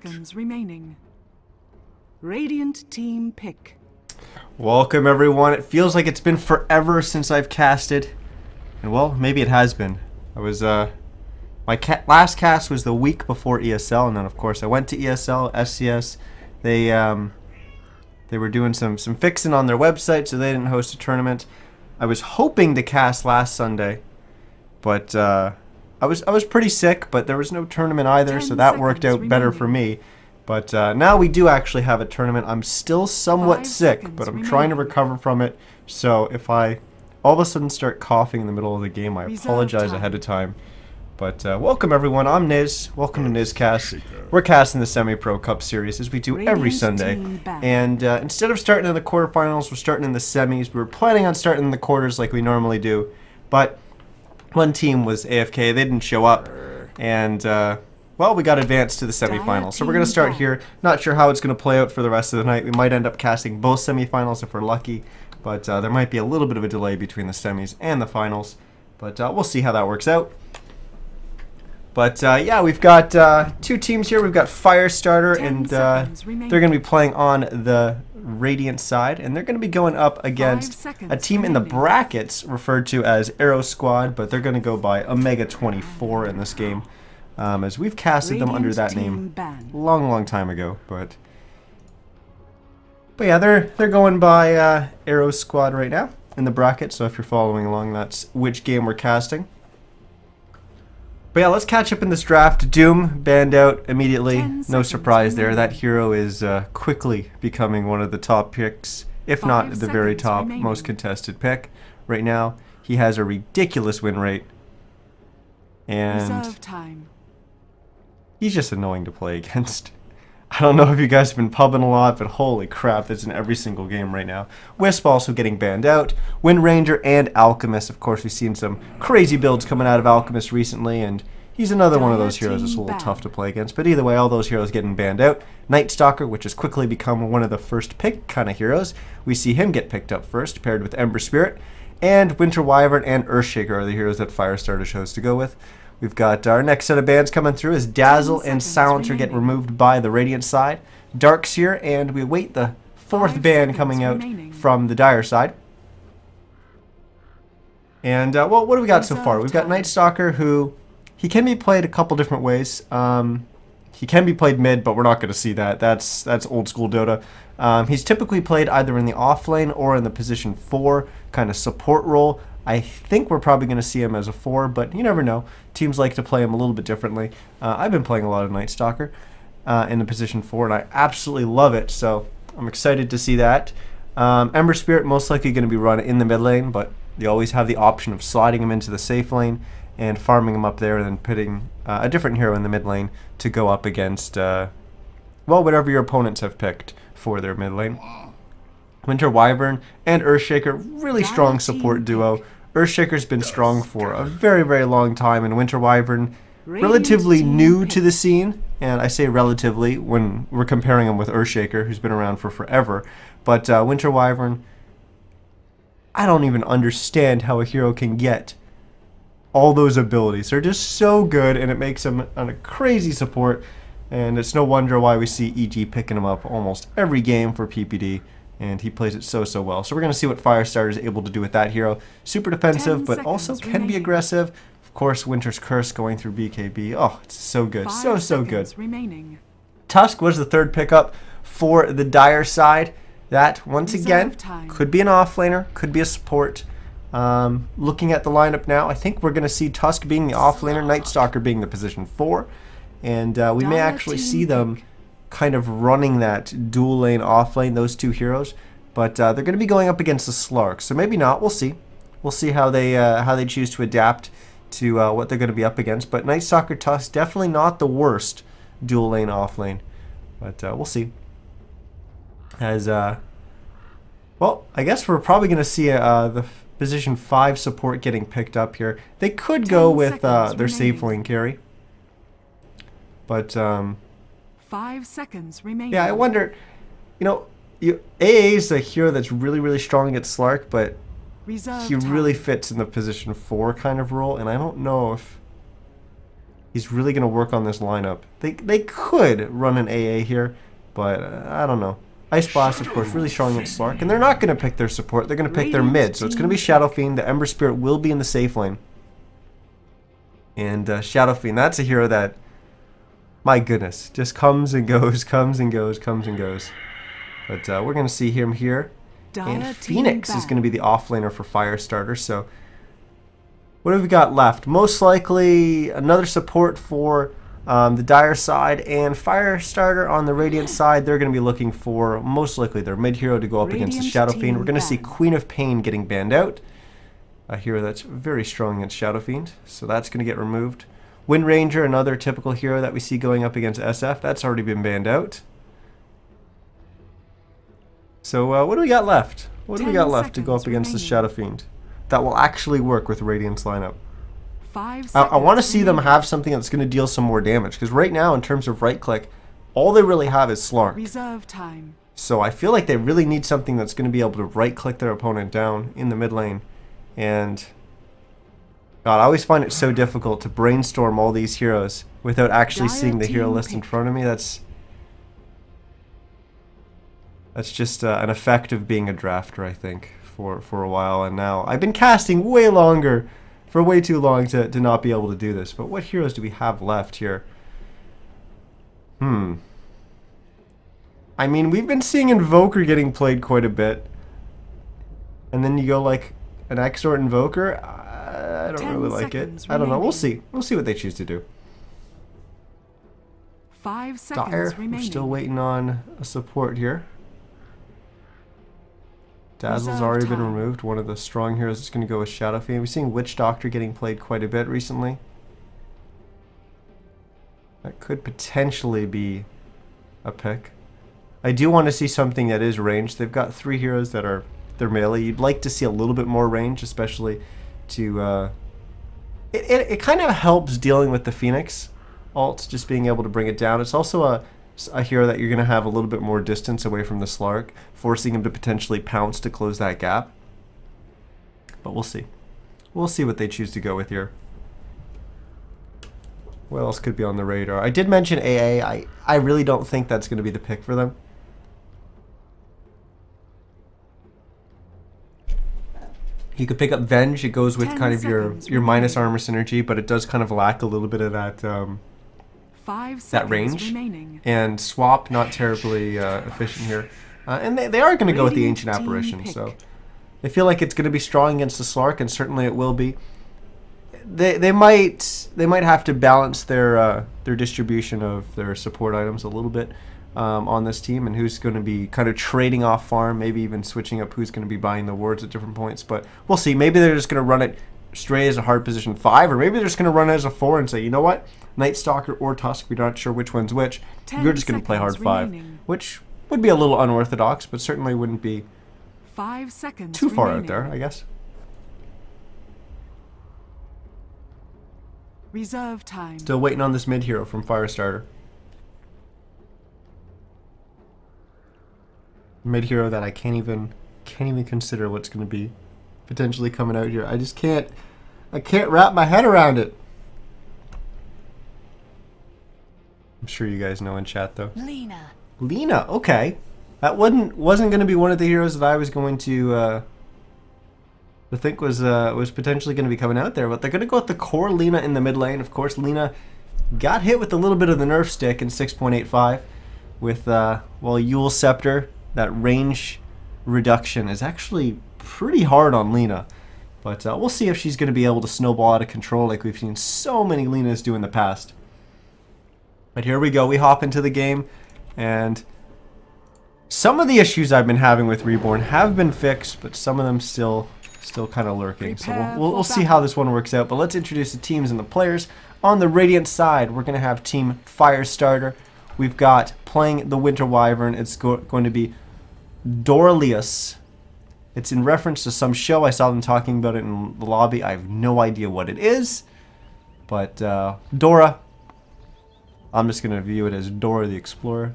seconds remaining. Radiant team pick. Welcome everyone. It feels like it's been forever since I've casted. And well, maybe it has been. I was my last cast was the week before ESL, and then of course I went to ESL, SCS. They were doing some fixing on their website, so they didn't host a tournament. I was hoping to cast last Sunday, but I was pretty sick, but there was no tournament either, so that worked out better for me. But now we do actually have a tournament. I'm still somewhat sick, but I'm trying to recover from it. So if I all of a sudden start coughing in the middle of the game, I apologize ahead of time. But welcome everyone, I'm Niz. Welcome to NizCast. We're casting the Semi-Pro Cup Series as we do every Sunday. And instead of starting in the quarterfinals, we're starting in the semis. We were planning on starting in the quarters like we normally do. But one team was AFK, they didn't show up. And well, we got advanced to the semifinals. So we're going to start here. Not sure how it's going to play out for the rest of the night. We might end up casting both semifinals if we're lucky. But there might be a little bit of a delay between the semis and the finals. But we'll see how that works out. But yeah, we've got two teams here. We've got Firestarter, and they're going to be playing on the Radiant side. And they're going to be going up against a team in the brackets referred to as Arrow Squad. But they're going to go by Omega 24 in this game. As we've casted them under that name long time ago. But yeah, they're going by Arrow Squad right now in the bracket. So if you're following along, that's which game we're casting. But yeah, let's catch up in this draft. Doom banned out immediately. No surprise there. That hero is quickly becoming one of the top picks, if not the very top most contested pick right now. He has a ridiculous win rate. And he's just annoying to play against. I don't know if you guys have been pubbing a lot, but holy crap, that's in every single game right now. Wisp also getting banned out. Wind Ranger and Alchemist. Of course, we've seen some crazy builds coming out of Alchemist recently, and he's another one of those heroes that's a little tough to play against. But either way, all those heroes getting banned out. Night Stalker, which has quickly become one of the first pick kind of heroes. We see him get picked up first, paired with Ember Spirit. And Winter Wyvern and Earthshaker are the heroes that Firestarter chose to go with. We've got our next set of bans coming through as Dazzle and Silencer get removed by the Radiant side. Darkseer, and we await the fourth ban coming out from the Dire side. And, well, what do we got so far? We've got Night Stalker, who, he can be played a couple different ways. He can be played mid, but we're not going to see that. That's old school Dota. He's typically played either in the off lane or in the position 4 kind of support role. I think we're probably going to see him as a 4, but you never know. Teams like to play him a little bit differently. I've been playing a lot of Night Stalker in the position 4, and I absolutely love it, so I'm excited to see that. Ember Spirit most likely going to be run in the mid lane, but you always have the option of sliding him into the safe lane and farming him up there and then putting a different hero in the mid lane to go up against, well, whatever your opponents have picked for their mid lane. Winter Wyvern and Earthshaker, really strong support duo. Earthshaker's been strong for a very long time, and Winter Wyvern relatively new to the scene. And I say relatively when we're comparing him with Earthshaker, who's been around for forever. But Winter Wyvern, I don't even understand how a hero can get all those abilities. They're just so good, and it makes him a crazy support. And it's no wonder why we see EG picking him up almost every game for PPD. And he plays it so well. So we're going to see what Firestarter is able to do with that hero. Super defensive, but also can be aggressive. Of course, Winter's Curse going through BKB. Oh, it's so good. So good. Tusk was the third pickup for the Dire side. That, once again, could be an offlaner, could be a support. Looking at the lineup now, I think we're going to see Tusk being the offlaner, Night Stalker being the position 4. And we may actually see them kind of running that dual lane off lane, those two heroes, but they're going to be going up against the Slark, so maybe not. We'll see how they choose to adapt to what they're going to be up against. But Night Stalker Tusk, definitely not the worst dual lane off lane, but we'll see. As well, I guess we're probably going to see the position 5 support getting picked up here. They could go with their safe lane carry, but 5 seconds remaining. Yeah, I wonder, you know, AA is a hero that's really strong against Slark, but he really fits in the position 4 kind of role, and I don't know if He's really going to work on this lineup. They could run an AA here, but I don't know. Ice Blast, of course, really strong against Slark, and they're not going to pick their support. They're going to pick their mid, so it's going to be Shadow Fiend. The Ember Spirit will be in the safe lane. And Shadow Fiend, that's a hero that, my goodness, just comes and goes, comes and goes, comes and goes. But we're going to see him here. And Phoenix is going to be the offlaner for Firestarter, so what have we got left? Most likely another support for the Dire side, and Firestarter on the Radiant side. They're going to be looking for, most likely, their mid hero to go up against the Shadow Fiend. We're going to see Queen of Pain getting banned out. A hero that's very strong against Shadow Fiend, so that's going to get removed. Wind Ranger, another typical hero that we see going up against SF. That's already been banned out. So what do we got left? What do we got left to go up against the Shadow Fiend that will actually work with Radiant's lineup? I want to see them have something that's going to deal some more damage, because right now, in terms of right click, all they really have is Slark. Reserve time. So I feel like they really need something that's going to be able to right click their opponent down in the mid lane. And God, I always find it so difficult to brainstorm all these heroes without actually seeing the hero list in front of me. That's just an effect of being a drafter, I think, for a while. And now I've been casting way longer, for way too long, to not be able to do this. But what heroes do we have left here? I mean, we've been seeing Invoker getting played quite a bit. And then you go like an Exort Invoker. I don't really like it. I don't know. We'll see. We'll see what they choose to do. 5 seconds Dire, remaining. we're still waiting on a support here. Dazzle's already been removed. One of the strong heroes is going to go with Shadow Fiend. We're seeing Witch Doctor getting played quite a bit recently. That could potentially be a pick. I do want to see something that is ranged. They've got 3 heroes that are their melee. You'd like to see a little bit more range, especially to... It kind of helps dealing with the Phoenix ult, just being able to bring it down. It's also a hero that you're going to have a little bit more distance away from the Slark, forcing him to potentially pounce to close that gap. But we'll see. We'll see what they choose to go with here. What else could be on the radar? I did mention AA. I really don't think that's going to be the pick for them. You could pick up Venge. It goes with kind of your minus armor synergy, but it does kind of lack a little bit of that range. Remaining. And Swap, not terribly efficient here. And they are going to go with the Ancient Apparition, so they feel like it's going to be strong against the Slark, and certainly it will be. They might have to balance their distribution of their support items a little bit on this team, and who's going to be kind of trading off farm, maybe even switching up who's going to be buying the wards at different points. But we'll see. Maybe they're just going to run it straight as a hard position 5, or maybe they're just going to run it as a 4 and say, you know what, Night Stalker or Tusk, we're not sure which one's which. You're just going to play hard 5, which would be a little unorthodox, but certainly wouldn't be 5 seconds too far remaining. out there, I guess. Reserve time. Still waiting on this mid hero from Firestarter. Mid hero that I can't even consider what's going to be potentially coming out here. I can't wrap my head around it. I'm sure you guys know in chat though. Lena, okay. That wasn't going to be one of the heroes that I was going to think was potentially going to be coming out there, but they're going to go with the core Lena in the mid lane. Of course, Lena got hit with a little bit of the nerf stick in 6.85 with Yule Scepter. That range reduction is actually pretty hard on Lena. But we'll see if she's going to be able to snowball out of control like we've seen so many Lenas do in the past. But here we go. We hop into the game, and some of the issues I've been having with Reborn have been fixed, but some of them still kind of lurking. So we'll see how this one works out. But let's introduce the teams and the players. On the Radiant side, we're going to have Team Firestarter. We've got, playing the Winter Wyvern, it's going to be Dorleus. It's in reference to some show. I saw them talking about it in the lobby. I have no idea what it is. But Dora, I'm just going to view it as Dora the Explorer.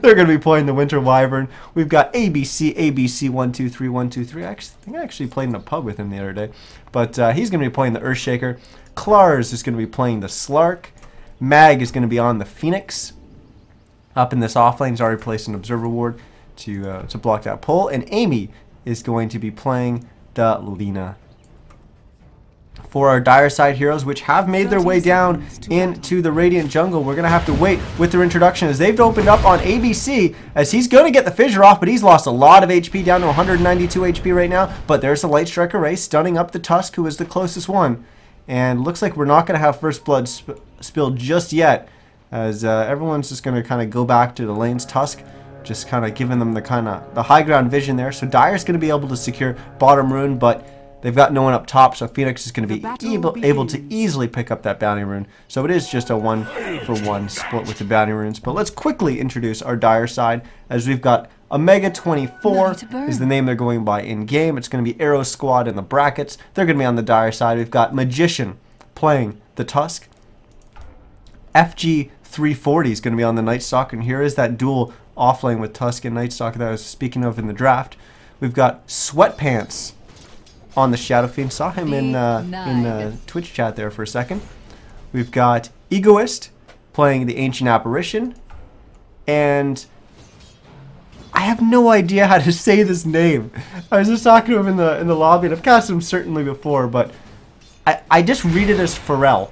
They're going to be playing the Winter Wyvern. We've got ABC 123 123. I think I actually played in a pub with him the other day. But he's going to be playing the Earthshaker. Klars is going to be playing the Slark. Mag is going to be on the Phoenix. Up in this offlane, he's already placed an Observer Ward to block that pull. And Amy is going to be playing the Lina. For our Dire side heroes, which have made their way down into the Radiant jungle, we're going to have to wait with their introduction as they've opened up on ABC, as he's going to get the fissure off, but he's lost a lot of HP, down to 192 HP right now. But there's the Light Strike Array stunning up the Tusk, who is the closest one. And looks like we're not going to have first blood spilled just yet, as everyone's just going to kind of go back to the lane's Tusk, just kind of giving them the high ground vision there. So Dire's going to be able to secure bottom rune, but they've got no one up top, so Phoenix is going to be able to easily pick up that bounty rune. So it is just a 1-for-1 split with the bounty runes. But let's quickly introduce our Dire side, as we've got Omega 24 is the name they're going by in-game. It's going to be Arrow Squad in the brackets. They're going to be on the Dire side. We've got Magician playing the Tusk. FG 340 is going to be on the Night Stalker, and here is that dual offlane with Tusk and Night Stalker that I was speaking of in the draft. We've got Sweatpants on the Shadow Fiend. Saw him in Twitch chat there for a second. We've got Egoist playing the Ancient Apparition, and I have no idea how to say this name. I was just talking to him in the lobby, and I've cast him certainly before, but I just read it as Pharrell.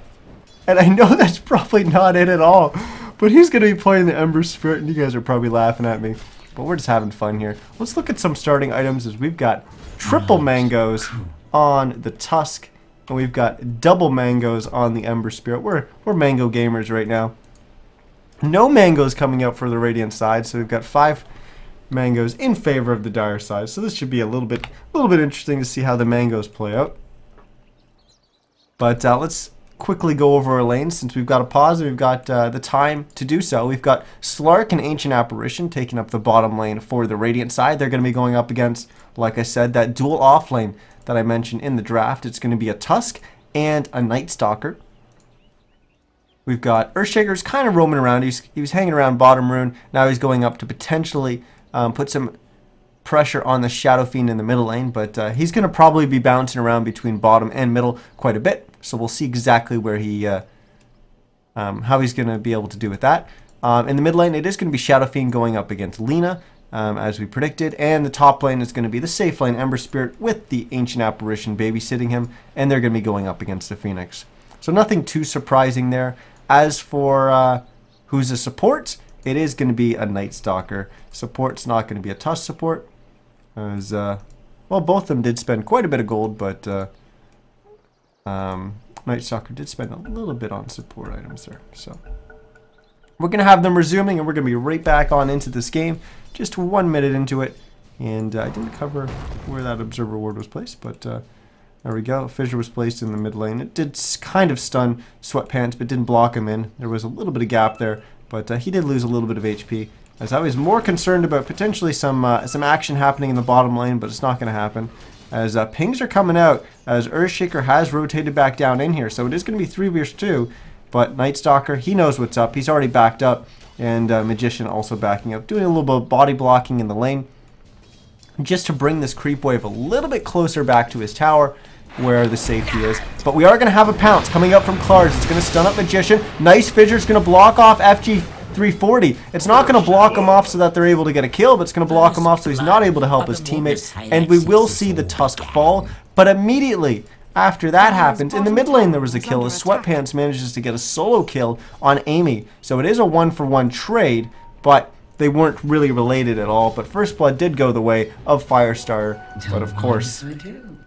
And I know that's probably not it at all. But he's going to be playing the Ember Spirit, and you guys are probably laughing at me. But we're just having fun here. Let's look at some starting items, as we've got triple mangoes on the Tusk, and we've got double mangoes on the Ember Spirit. We're mango gamers right now. No mangoes coming out for the Radiant side, so we've got 5 mangoes in favor of the Dire side. So this should be a little bit interesting to see how the mangoes play out. But let's quickly go over our lanes, since we've got a pause and we've got the time to do so. We've got Slark and Ancient Apparition taking up the bottom lane for the Radiant side. They're going to be going up against, like I said, that dual off lane that I mentioned in the draft. It's going to be a Tusk and a Night Stalker. We've got Earthshaker's kind of roaming around. He was hanging around bottom rune. Now he's going up to potentially put some pressure on the Shadow Fiend in the middle lane, but he's going to probably be bouncing around between bottom and middle quite a bit. So we'll see exactly where he, how he's going to be able to do with that. In the mid lane, it is going to be Shadow Fiend going up against Lina, as we predicted, and the top lane is going to be the safe lane Ember Spirit with the Ancient Apparition babysitting him, and they're going to be going up against the Phoenix. So nothing too surprising there. As for who's a support, it is going to be a Night Stalker. Support's not going to be a Tusk support, as well, both of them did spend quite a bit of gold, but Night Stalker did spend a little bit on support items there. So we're going to have them resuming, and we're going to be right back on into this game, just 1 minute into it. And I didn't cover where that Observer Ward was placed, but there we go. Fissure was placed in the mid lane. It did kind of stun Sweatpants, but didn't block him in. There was a little bit of gap there, but he did lose a little bit of HP. As I was more concerned about potentially some action happening in the bottom lane, but it's not going to happen. As pings are coming out, as Earthshaker has rotated back down in here. So it is going to be 3 vs 2, but Night Stalker, he knows what's up. He's already backed up, and Magician also backing up, doing a little bit of body blocking in the lane, just to bring this creep wave a little bit closer back to his tower, where the safety is. But we are going to have a pounce coming up from Klars. It's going to stun up Magician. Nice Fissure. It's going to block off FG 340. It's not going to block him off so that they're able to get a kill, but it's going to block him off so he's not able to help his teammates. And we will see the Tusk fall. But immediately after that happens, in the mid lane there was a kill as Sweatpants manages to get a solo kill on Amy. So it is a 1-for-1 trade, but they weren't really related at all. But First Blood did go the way of Firestar. But of course,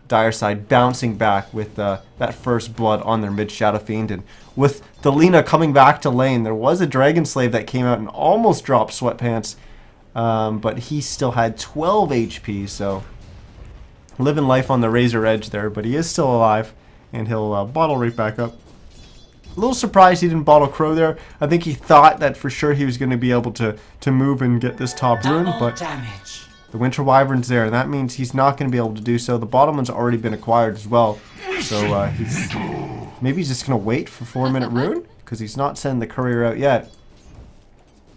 Dire side bouncing back with that First Blood on their mid Shadow Fiend. And with the Lina coming back to lane, there was a Dragon Slave that came out and almost dropped Sweatpants. But he still had 12 HP, so living life on the razor edge there. But he is still alive, and he'll bottle right back up. A little surprised he didn't bottle Crow there. I think he thought that for sure he was going to be able to move and get this top rune, but the Winter Wyvern's there, and that means he's not going to be able to do so. The bottom one's already been acquired as well, so maybe he's just going to wait for 4-minute rune, because he's not sending the courier out yet.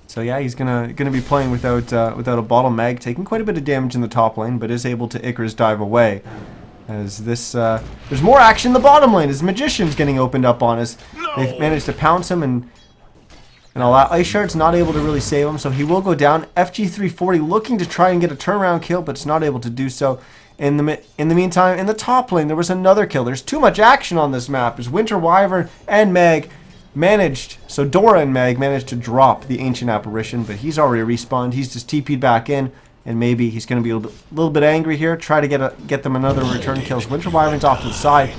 So yeah, he's gonna be playing without a bottle mag, taking quite a bit of damage in the top lane, but is able to Icarus dive away. As this, there's more action in the bottom lane. His Magician's getting opened up on us. They've managed to pounce him, and all that. Ice Shard's not able to really save him, so he will go down. FG340 looking to try and get a turnaround kill, but it's not able to do so. In the meantime, in the top lane, there was another kill. There's too much action on this map. As Winter Wyvern and Meg managed, so Dora and Meg managed to drop the Ancient Apparition, but he's already respawned. He's just TP'd back in, and maybe he's going to be a little bit angry here. Try to get them another return kills. Winter Wyvern's off to the side.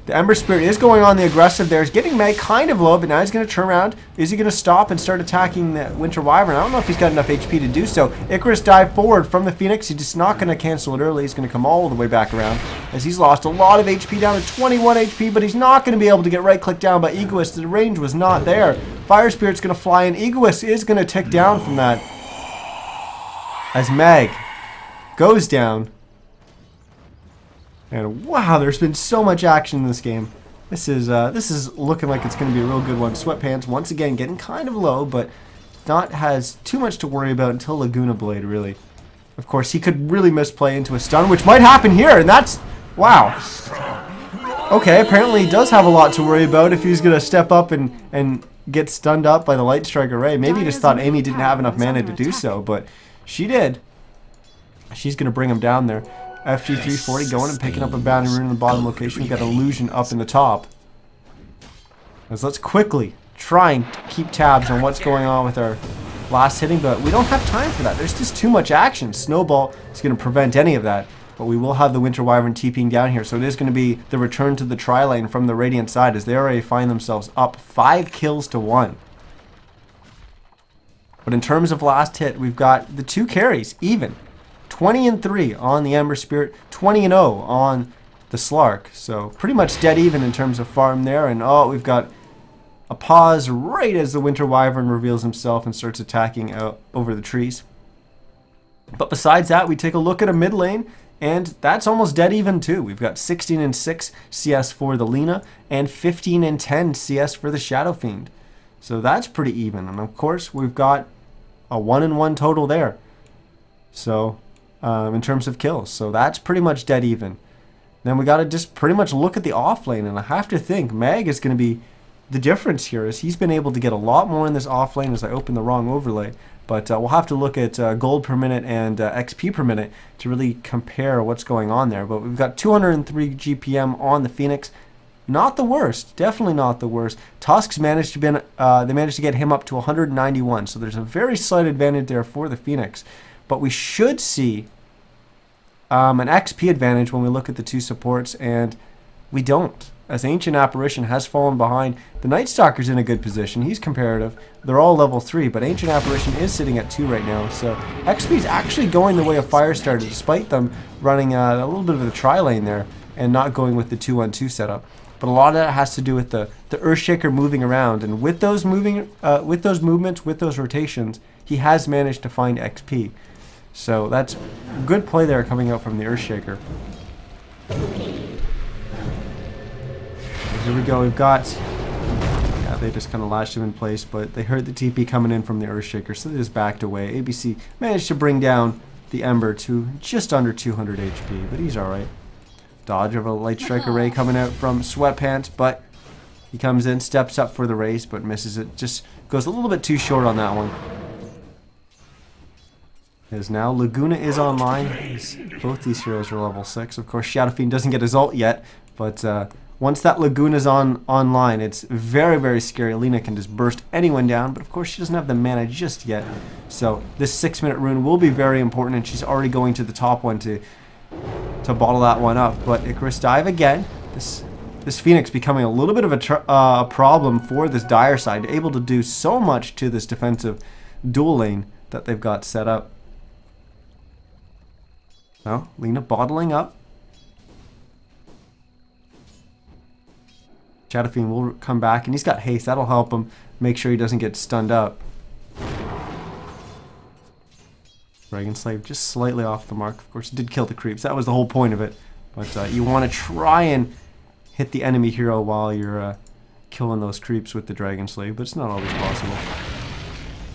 The Ember Spirit is going on the aggressive there. He's getting Meg kind of low, but now he's going to turn around. Is he going to stop and start attacking the Winter Wyvern? I don't know if he's got enough HP to do so. Icarus dive forward from the Phoenix. He's just not going to cancel it early. He's going to come all the way back around, as he's lost a lot of HP, down to 21 HP, but he's not going to be able to get right-clicked down by Egoist. The range was not there. Fire Spirit's going to fly in. Egoist is going to tick down from that, as Meg goes down. And wow, there's been so much action in this game. This is looking like it's going to be a real good one. Sweatpants once again getting kind of low, but not has too much to worry about until Laguna Blade, really. Of course, he could really misplay into a stun, which might happen here, and that's... wow. Okay, apparently he does have a lot to worry about if he's going to step up and get stunned up by the Light Strike Array. Maybe he just thought Amy didn't have enough mana to do so, but she did. She's going to bring him down there. FG340 going and picking up a bounty rune in the bottom location. We've got Illusion up in the top. As let's quickly try and keep tabs on what's going on with our last hitting, but we don't have time for that. There's just too much action. Snowball is going to prevent any of that, but we will have the Winter Wyvern TPing down here, so it is going to be the return to the tri-lane from the Radiant side, as they already find themselves up 5 kills to 1. But in terms of last hit, we've got the 2 carries even. 20-3 on the Ember Spirit, 20-0 on the Slark. So pretty much dead even in terms of farm there. And oh, we've got a pause right as the Winter Wyvern reveals himself and starts attacking out over the trees. But besides that, we take a look at a mid lane, and that's almost dead even too. We've got 16-6 CS for the Lina and 15-10 CS for the Shadow Fiend. So that's pretty even. And of course, we've got a 1-1 total there. So in terms of kills, so that's pretty much dead even. Then we got to just pretty much look at the off lane, and I have to think Meg is going to be the difference here, as he's been able to get a lot more in this off lane. As I open the wrong overlay, but we'll have to look at gold per minute and XP per minute to really compare what's going on there. But we've got 203 GPM on the Phoenix. Not the worst, definitely not the worst. Tusk's managed to be, they managed to get him up to 191, so there's a very slight advantage there for the Phoenix. But we should see an XP advantage when we look at the 2 supports, and we don't. As Ancient Apparition has fallen behind, the Night Stalker's in a good position. He's comparative. They're all level 3, but Ancient Apparition is sitting at 2 right now. So XP is actually going the way of Firestarter, despite them running a little bit of the tri-lane there and not going with the 2-1-2 setup. But a lot of that has to do with the Earthshaker moving around, and with those movements, with those rotations, he has managed to find XP. So that's good play there coming out from the Earthshaker. Here we go. We've got... yeah, they just kind of lashed him in place, but they heard the TP coming in from the Earthshaker, so they just backed away. ABC managed to bring down the Ember to just under 200 HP, but he's alright. Dodge of a Light Strike Array coming out from Sweatpants, but he comes in, steps up for the race, but misses it. Just goes a little bit too short on that one. As now Laguna is online. Both these heroes are level 6. Of course, Shadow Fiend doesn't get his ult yet, but once that Laguna's online, it's very, very scary. Lina can just burst anyone down, but of course she doesn't have the mana just yet. So this 6-minute rune will be very important, and she's already going to the top one to bottle that one up. But Icarus dive again. This Phoenix becoming a little bit of a problem for this Dire side, able to do so much to this defensive dual lane that they've got set up. Now, Lina bottling up. Shadow Fiend will come back, and he's got haste. That'll help him make sure he doesn't get stunned up. Dragon Slave just slightly off the mark. Of course, it did kill the creeps. That was the whole point of it. But you want to try and hit the enemy hero while you're killing those creeps with the Dragon Slave, but it's not always possible.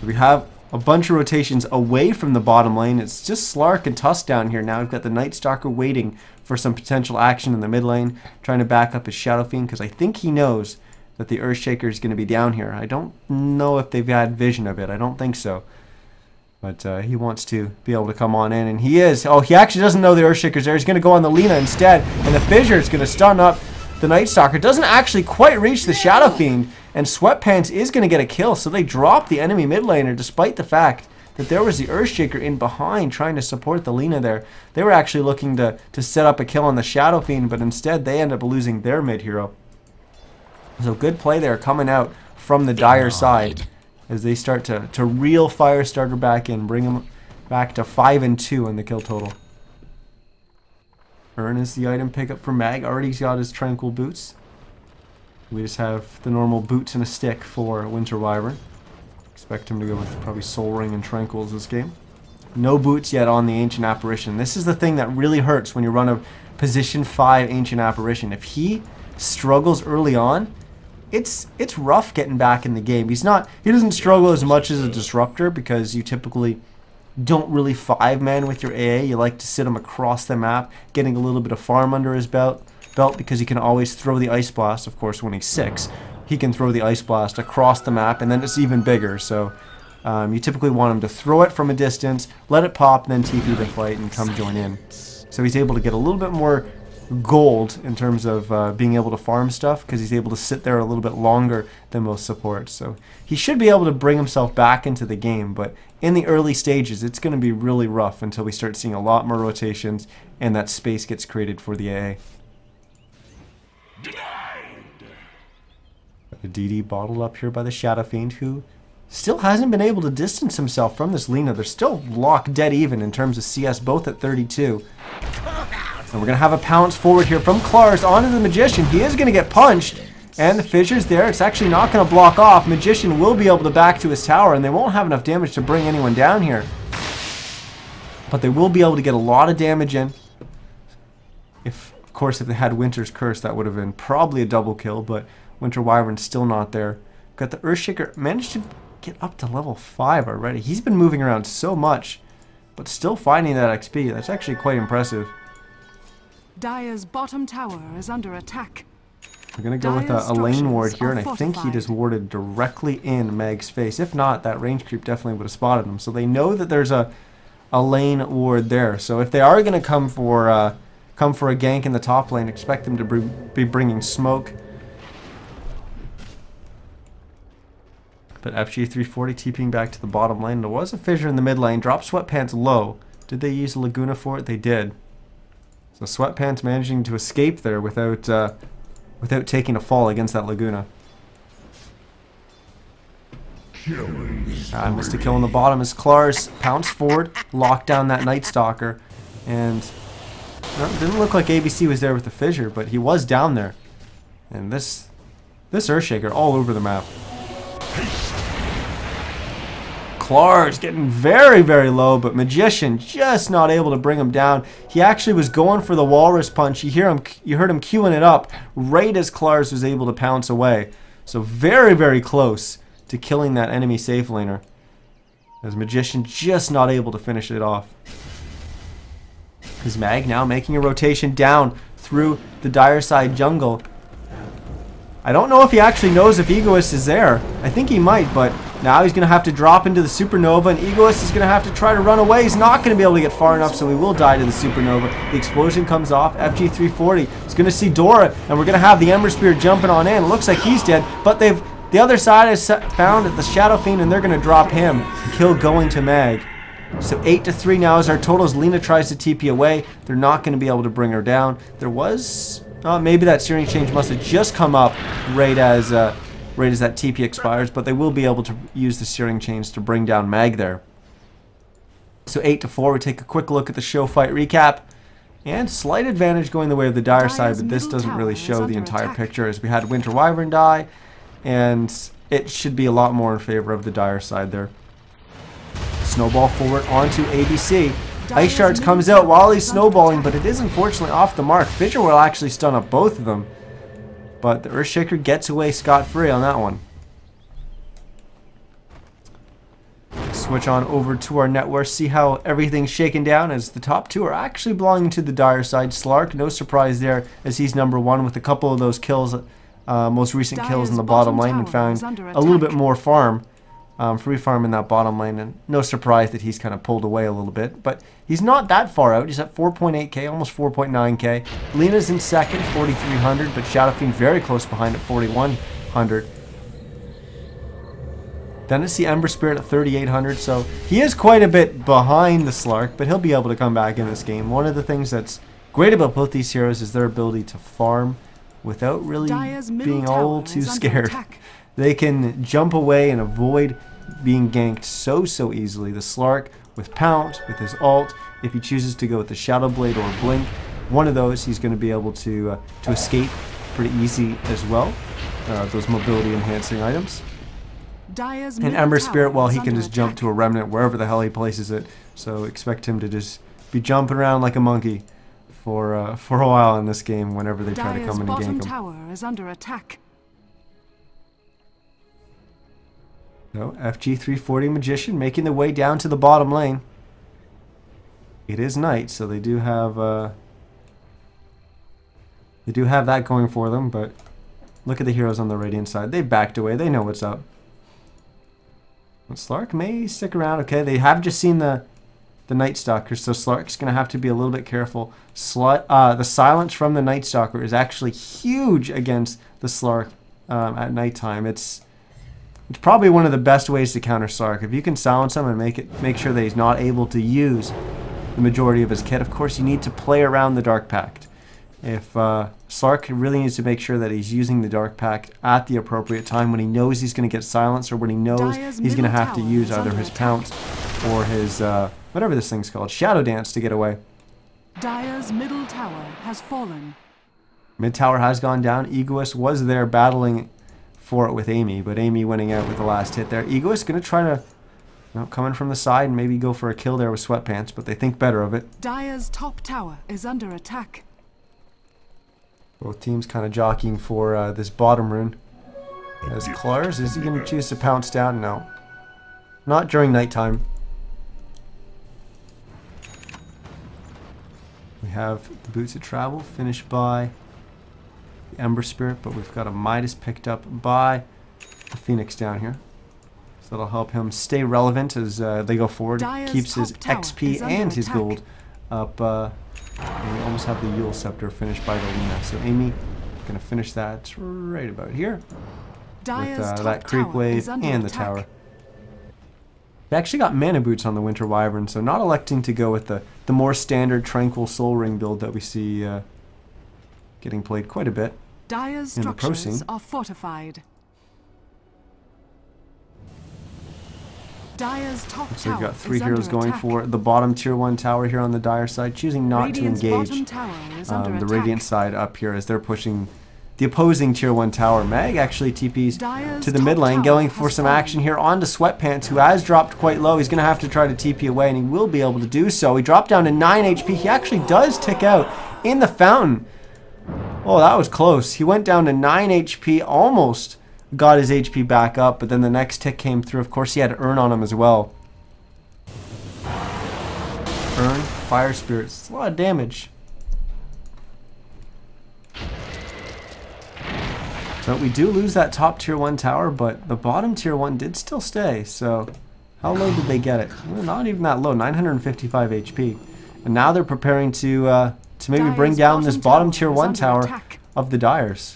So we have a bunch of rotations away from the bottom lane. It's just Slark and Tusk down here now. We've got the Night Stalker waiting for some potential action in the mid lane, trying to back up his Shadow Fiend, because I think he knows that the Earthshaker is going to be down here. I don't know if they've had vision of it. I don't think so. But he wants to be able to come on in, and he is. Oh, he actually doesn't know the Earthshaker's there. He's going to go on the Lina instead, and the Fissure is going to stun up the Night Stalker. Doesn't actually quite reach the Shadow Fiend, and Sweatpants is going to get a kill, so they drop the enemy mid laner despite the fact that there was the Earthshaker in behind trying to support the Lina there. They were actually looking to set up a kill on the Shadow Fiend, but instead they end up losing their mid hero. So good play there coming out from the Dire side as they start to reel Firestarter back in, bring him back to 5 and 2 in the kill total. Earn is the item pickup for Mag. Already got his Tranquil Boots. We just have the normal boots and a stick for Winter Wyvern. Expect him to go with probably Soul Ring and Tranquils this game. No boots yet on the Ancient Apparition. This is the thing that really hurts when you run a position 5 Ancient Apparition. If he struggles early on, it's rough getting back in the game. He doesn't struggle as much as a Disruptor, because you typically don't really 5-man with your AA. You like to sit him across the map, getting a little bit of farm under his belt because he can always throw the Ice Blast. Of course, when he's 6, he can throw the Ice Blast across the map, and then it's even bigger. So you typically want him to throw it from a distance, let it pop, and then TP the fight and come join in. So he's able to get a little bit more gold in terms of being able to farm stuff, because he's able to sit there a little bit longer than most supports. So he should be able to bring himself back into the game, but in the early stages it's going to be really rough until we start seeing a lot more rotations and that space gets created for the AA. A DD bottled up here by the Shadow Fiend, who still hasn't been able to distance himself from this Lina. They're still locked dead even in terms of CS, both at 32. And we're going to have a pounce forward here from Klars onto the Magician. He is going to get punched, and the Fissure's there. It's actually not going to block off. Magician will be able to back to his tower, and they won't have enough damage to bring anyone down here. But they will be able to get a lot of damage in. Of course, if they had Winter's Curse, that would have been probably a double kill, but Winter Wyvern's still not there. Got the Earthshaker, managed to get up to level 5 already. He's been moving around so much, but still finding that XP. That's actually quite impressive. Dire's bottom tower is under attack. We're going to go with a lane ward here, and I think he just warded directly in Meg's face. If not, that range creep definitely would have spotted him. So they know that there's a lane ward there. So if they are going to come for a gank in the top lane, expect them to be bringing smoke. But FG340 TPing back to the bottom lane. There was a fissure in the mid lane. Drop Sweatpants low. Did they use Laguna for it? They did. So Sweatpants managing to escape there without taking a fall against that Laguna. Missed a kill on the bottom as Klars pounced forward, locked down that Night Stalker, and it didn't look like ABC was there with the fissure, but he was down there. And this Earthshaker all over the map. Klars getting very, very low, but Magician just not able to bring him down. He actually was going for the Walrus Punch. You heard him queuing it up right as Klars was able to pounce away. So very, very close to killing that enemy safe laner, as Magician just not able to finish it off. His Mag now making a rotation down through the Dire side jungle. I don't know if he actually knows if Egoist is there. I think he might, but now he's going to have to drop into the Supernova, and Egoist is going to have to try to run away. He's not going to be able to get far enough, so he will die to the Supernova. The explosion comes off. FG340 is going to see Dora, and we're going to have the Ember Spear jumping on in. It looks like he's dead, but the other side has found the Shadow Fiend, and they're going to drop him. Kill going to Mag. So 8-3 now is our totals. Lina tries to TP away. They're not going to be able to bring her down. There was... maybe that Searing Change must have just come up right as that TP expires, but they will be able to use the Searing Change to bring down Mag there. So 8-4, we take a quick look at the show fight recap. And slight advantage going the way of the Dire side, but this doesn't really show the entire picture, as we had Winter Wyvern die, and it should be a lot more in favor of the Dire side there. Snowball forward onto ABC. Ice Shards comes out while he's snowballing, but it is unfortunately off the mark. Fissure will actually stun up both of them, but the Earthshaker gets away scot-free on that one. switch on over to our net worth, see how everything's shaken down, as the top two are actually belonging to the dire side. Slark, no surprise there, as he's number one with a couple of those kills, most recent kills in the bottom lane, and found a little bit more farm, free farm in that bottom lane, and no surprise that he's kind of pulled away a little bit. But he's not that far out. He's at 4.8k, almost 4.9k. Lena's in second, 4,300, but Shadow Fiend very close behind at 4,100. Then it's the Ember Spirit at 3,800, so he is quite a bit behind the Slark, but he'll be able to come back in this game. One of the things that's great about both these heroes is their ability to farm without really being all too scared. They can jump away and avoid being ganked so easily. The Slark with Pounce, with his ult, if he chooses to go with the Shadow Blade or Blink, one of those he's going to be able to escape pretty easy as well. Those mobility enhancing items. And Ember Spirit, well, he can just jump to a Remnant wherever the hell he places it. So expect him to just be jumping around like a monkey for a while in this game whenever they try to come in and gank him. Tower is under attack. So FG340 Magician making the way down to the bottom lane. It is night, so they do have that going for them. But look at the heroes on the Radiant side. They backed away. They know what's up. But Slark may stick around. Okay, they have just seen the Night Stalker, so Slark's going to have to be a little bit careful. The silence from the Night Stalker is actually huge against the Slark at nighttime. It's probably one of the best ways to counter Slark. If you can silence him and make sure that he's not able to use the majority of his kit. Of course, you need to play around the Dark Pact. If Slark really needs to make sure that he's using the Dark Pact at the appropriate time when he knows he's going to get silenced, or when he knows he's going to have to use either his Pounce or his, whatever this thing's called, Shadow Dance to get away. Dire's middle tower has fallen. Mid tower has gone down. Egoist was there battling for it with Amy, but Amy winning out with the last hit there. Egoist going to try to come in from the side and maybe go for a kill there with Sweatpants, but they think better of it. Dire's top tower is under attack. Both teams kind of jockeying for this bottom rune. As Klars, is he going to choose to pounce down? No. Not during nighttime. We have the Boots of Travel finished by the Ember Spirit, but we've got a Midas picked up by the Phoenix down here. So that'll help him stay relevant as they go forward. Keeps his XP and his gold up. And we almost have the Yule Scepter finished by the Luna. So Amy going to finish that right about here. With that Creep Wave and the tower. They actually got Mana Boots on the Winter Wyvern, so not electing to go with the more standard Tranquil Soul Ring build that we see getting played quite a bit Dire's in the pro scene. structures are fortified. Dire's top So we've tower got three is heroes under going attack. for the bottom tier 1 tower here on the Dire side, choosing not Radiant's to engage bottom tower is under the attack. Radiant side up here as they're pushing the opposing tier 1 tower. Mag actually TPs Dire's to the top mid lane, tower going for has some fallen. action here onto Sweatpants, who has dropped quite low. He's going to have to try to TP away, and he will be able to do so. He dropped down to 9 HP. He actually does tick out in the fountain. Oh, that was close. He went down to 9 HP, almost got his HP back up, but then the next tick came through. Of course, he had Urn on him as well. Urn, Fire Spirits. It's a lot of damage. So we do lose that top tier 1 tower, but the bottom tier 1 did still stay. So how low did they get it? Well, not even that low, 955 HP. And now they're preparing to maybe bring down this bottom tier 1 tower of the Dires.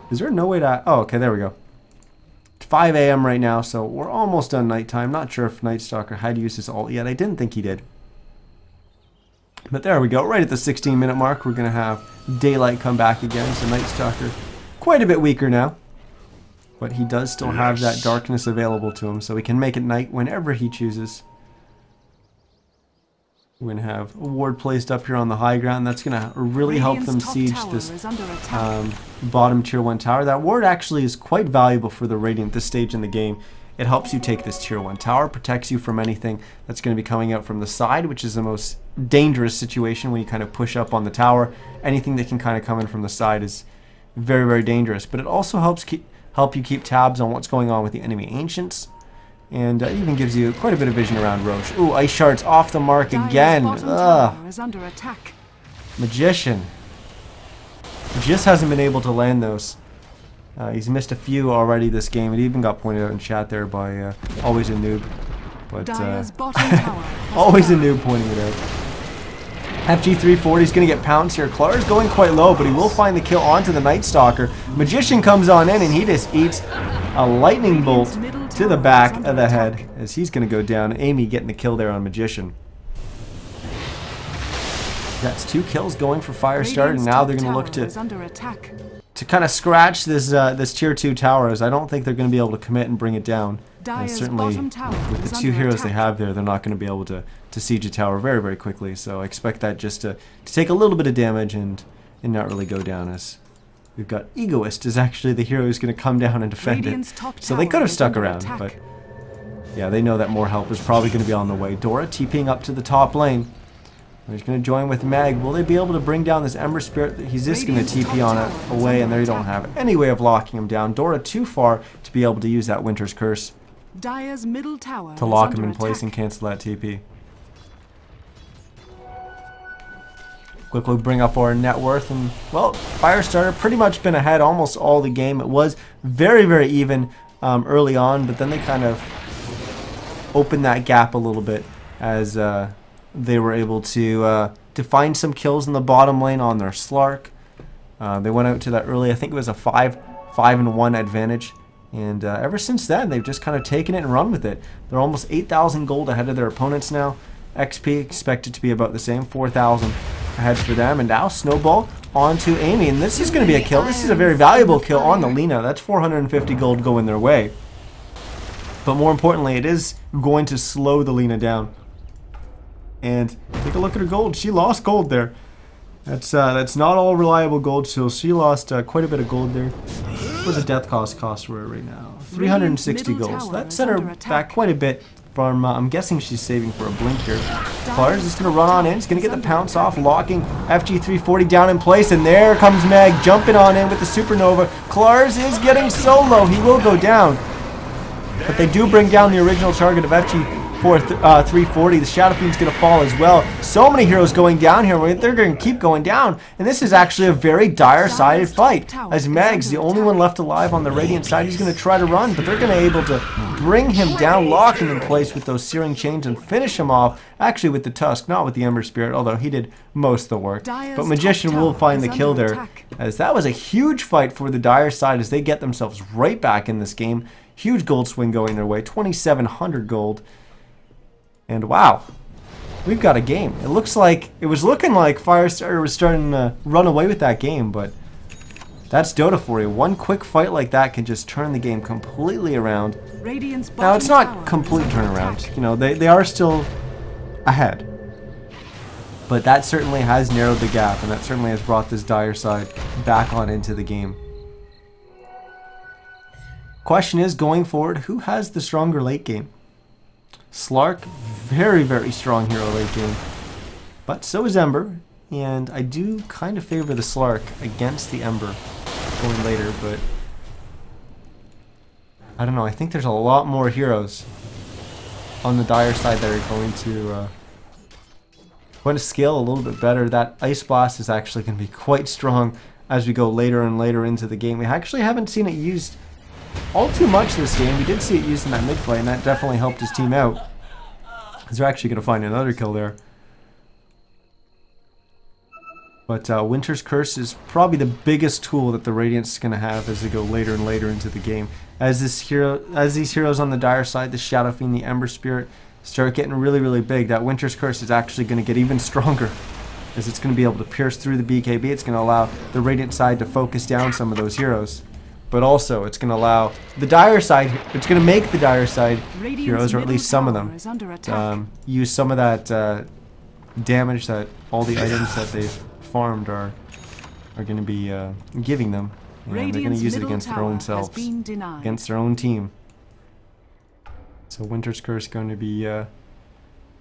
Is there no way to... Oh, okay, there we go. 5 a.m. right now, so we're almost done nighttime. Not sure if Night Stalker had used his ult yet. I didn't think he did. But there we go. Right at the 16-minute mark, we're going to have Daylight come back again. So Night Stalker, quite a bit weaker now. But he does still have that darkness available to him, so he can make it night whenever he chooses. We're going to have a ward placed up here on the high ground. That's going to really help them siege this bottom tier 1 tower. That ward actually is quite valuable for the Radiant this stage in the game. it helps you take this tier 1 tower, protects you from anything that's going to be coming out from the side, which is the most dangerous situation when you kind of push up on the tower. Anything that can kind of come in from the side is very, very dangerous. But it also help you keep tabs on what's going on with the enemy ancients. And even gives you quite a bit of vision around Roche. Ooh, Ice Shards off the mark again. Is under attack. Magician. Just hasn't been able to land those. He's missed a few already this game. It even got pointed out in chat there by Always a Noob. But always a noob pointing it out. FG340 is going to get pounced here. Clar's going quite low, but he will find the kill onto the Night Stalker. Magician comes on in, and he just eats a lightning bolt to the back of the head as he's going to go down. Amy getting the kill there on Magician. That's 2 kills going for Firestarter, and now they're going to look to kind of scratch this this tier 2 tower, as I don't think they're going to be able to commit and bring it down. And certainly with the 2 heroes they have there, they're not going to be able to siege a tower very, very quickly. So I expect that just to take a little bit of damage and not really go down, as we've got Egoist is actually the hero who's going to come down and defend it. So they could have stuck around, but yeah, they know that more help is probably going to be on the way. Dora TPing up to the top lane. He's going to join with Mag. Will they be able to bring down this Ember Spirit? He's just going to TP on it away, and they don't have any way of locking him down. Dora too far to be able to use that Winter's Curse Dire's middle tower to lock him in place and cancel that TP. Quickly bring up our net worth, and well, Firestarter pretty much been ahead almost all the game. It was very, very even early on, but then they kind of opened that gap a little bit as they were able to find some kills in the bottom lane on their Slark. They went out to that early, I think it was a 5-1 advantage. And ever since then, they've just kind of taken it and run with it. They're almost 8,000 gold ahead of their opponents now. XP expected to be about the same, 4,000 ahead for them. And now Snowball onto Amy. And this is going to be a kill. This is a very valuable kill on the Lina. That's 450 gold going their way. But more importantly, it is going to slow the Lina down. And take a look at her gold. She lost gold there. That's not all reliable gold, so she lost quite a bit of gold there. What does a death cost for her right now? 360 gold. So that set her back quite a bit from, I'm guessing she's saving for a blink here. Clar's just going to run on in. He's going to get the pounce off, locking FG340 down in place, and there comes Meg jumping on in with the Supernova. Clar's is getting so low, he will go down. But they do bring down the original target of FG340. The Shadow Fiend's going to fall as well. So many heroes going down here. They're going to keep going down. And this is actually a very dire-sided fight. As Meg's the only one left alive on the Radiant side. He's going to try to run, but they're going to be able to bring him down, lock him in place with those Searing Chains, and finish him off, actually with the Tusk, not with the Ember Spirit, although he did most of the work. But Magician will find the kill there, as that was a huge fight for the Dire side as they get themselves right back in this game. Huge gold swing going their way, 2,700 gold. And wow, we've got a game. It looks like, it was looking like Firestarter was starting to run away with that game, but that's Dota for you. One quick fight like that can just turn the game completely around. Now, it's not complete turnaround. You know, they are still ahead. But that certainly has narrowed the gap, and that certainly has brought this Dire side back on into the game. Question is, going forward, who has the stronger late game? Slark, very, very strong hero late game. But so is Ember, and I do kind of favor the Slark against the Ember going later, but I don't know, I think there's a lot more heroes on the Dire side that are going to scale a little bit better. That Ice Blast is actually going to be quite strong as we go later and later into the game. We actually haven't seen it used all too much this game. We did see it used in that mid fight, and that definitely helped his team out. Because they're actually going to find another kill there. But Winter's Curse is probably the biggest tool that the Radiant's is going to have as they go later and later into the game. As these heroes on the Dire side, the Shadow Fiend, the Ember Spirit, start getting really, really big, that Winter's Curse is actually going to get even stronger, as it's going to be able to pierce through the BKB. It's going to allow the Radiant side to focus down some of those heroes. But also, it's going to allow the Dire side, it's going to make the Dire side heroes, or at least some of them, use some of that damage that all the items that they've farmed are going to be giving them. And they're going to use it against their own selves, against their own team. So Winter's Curse going to be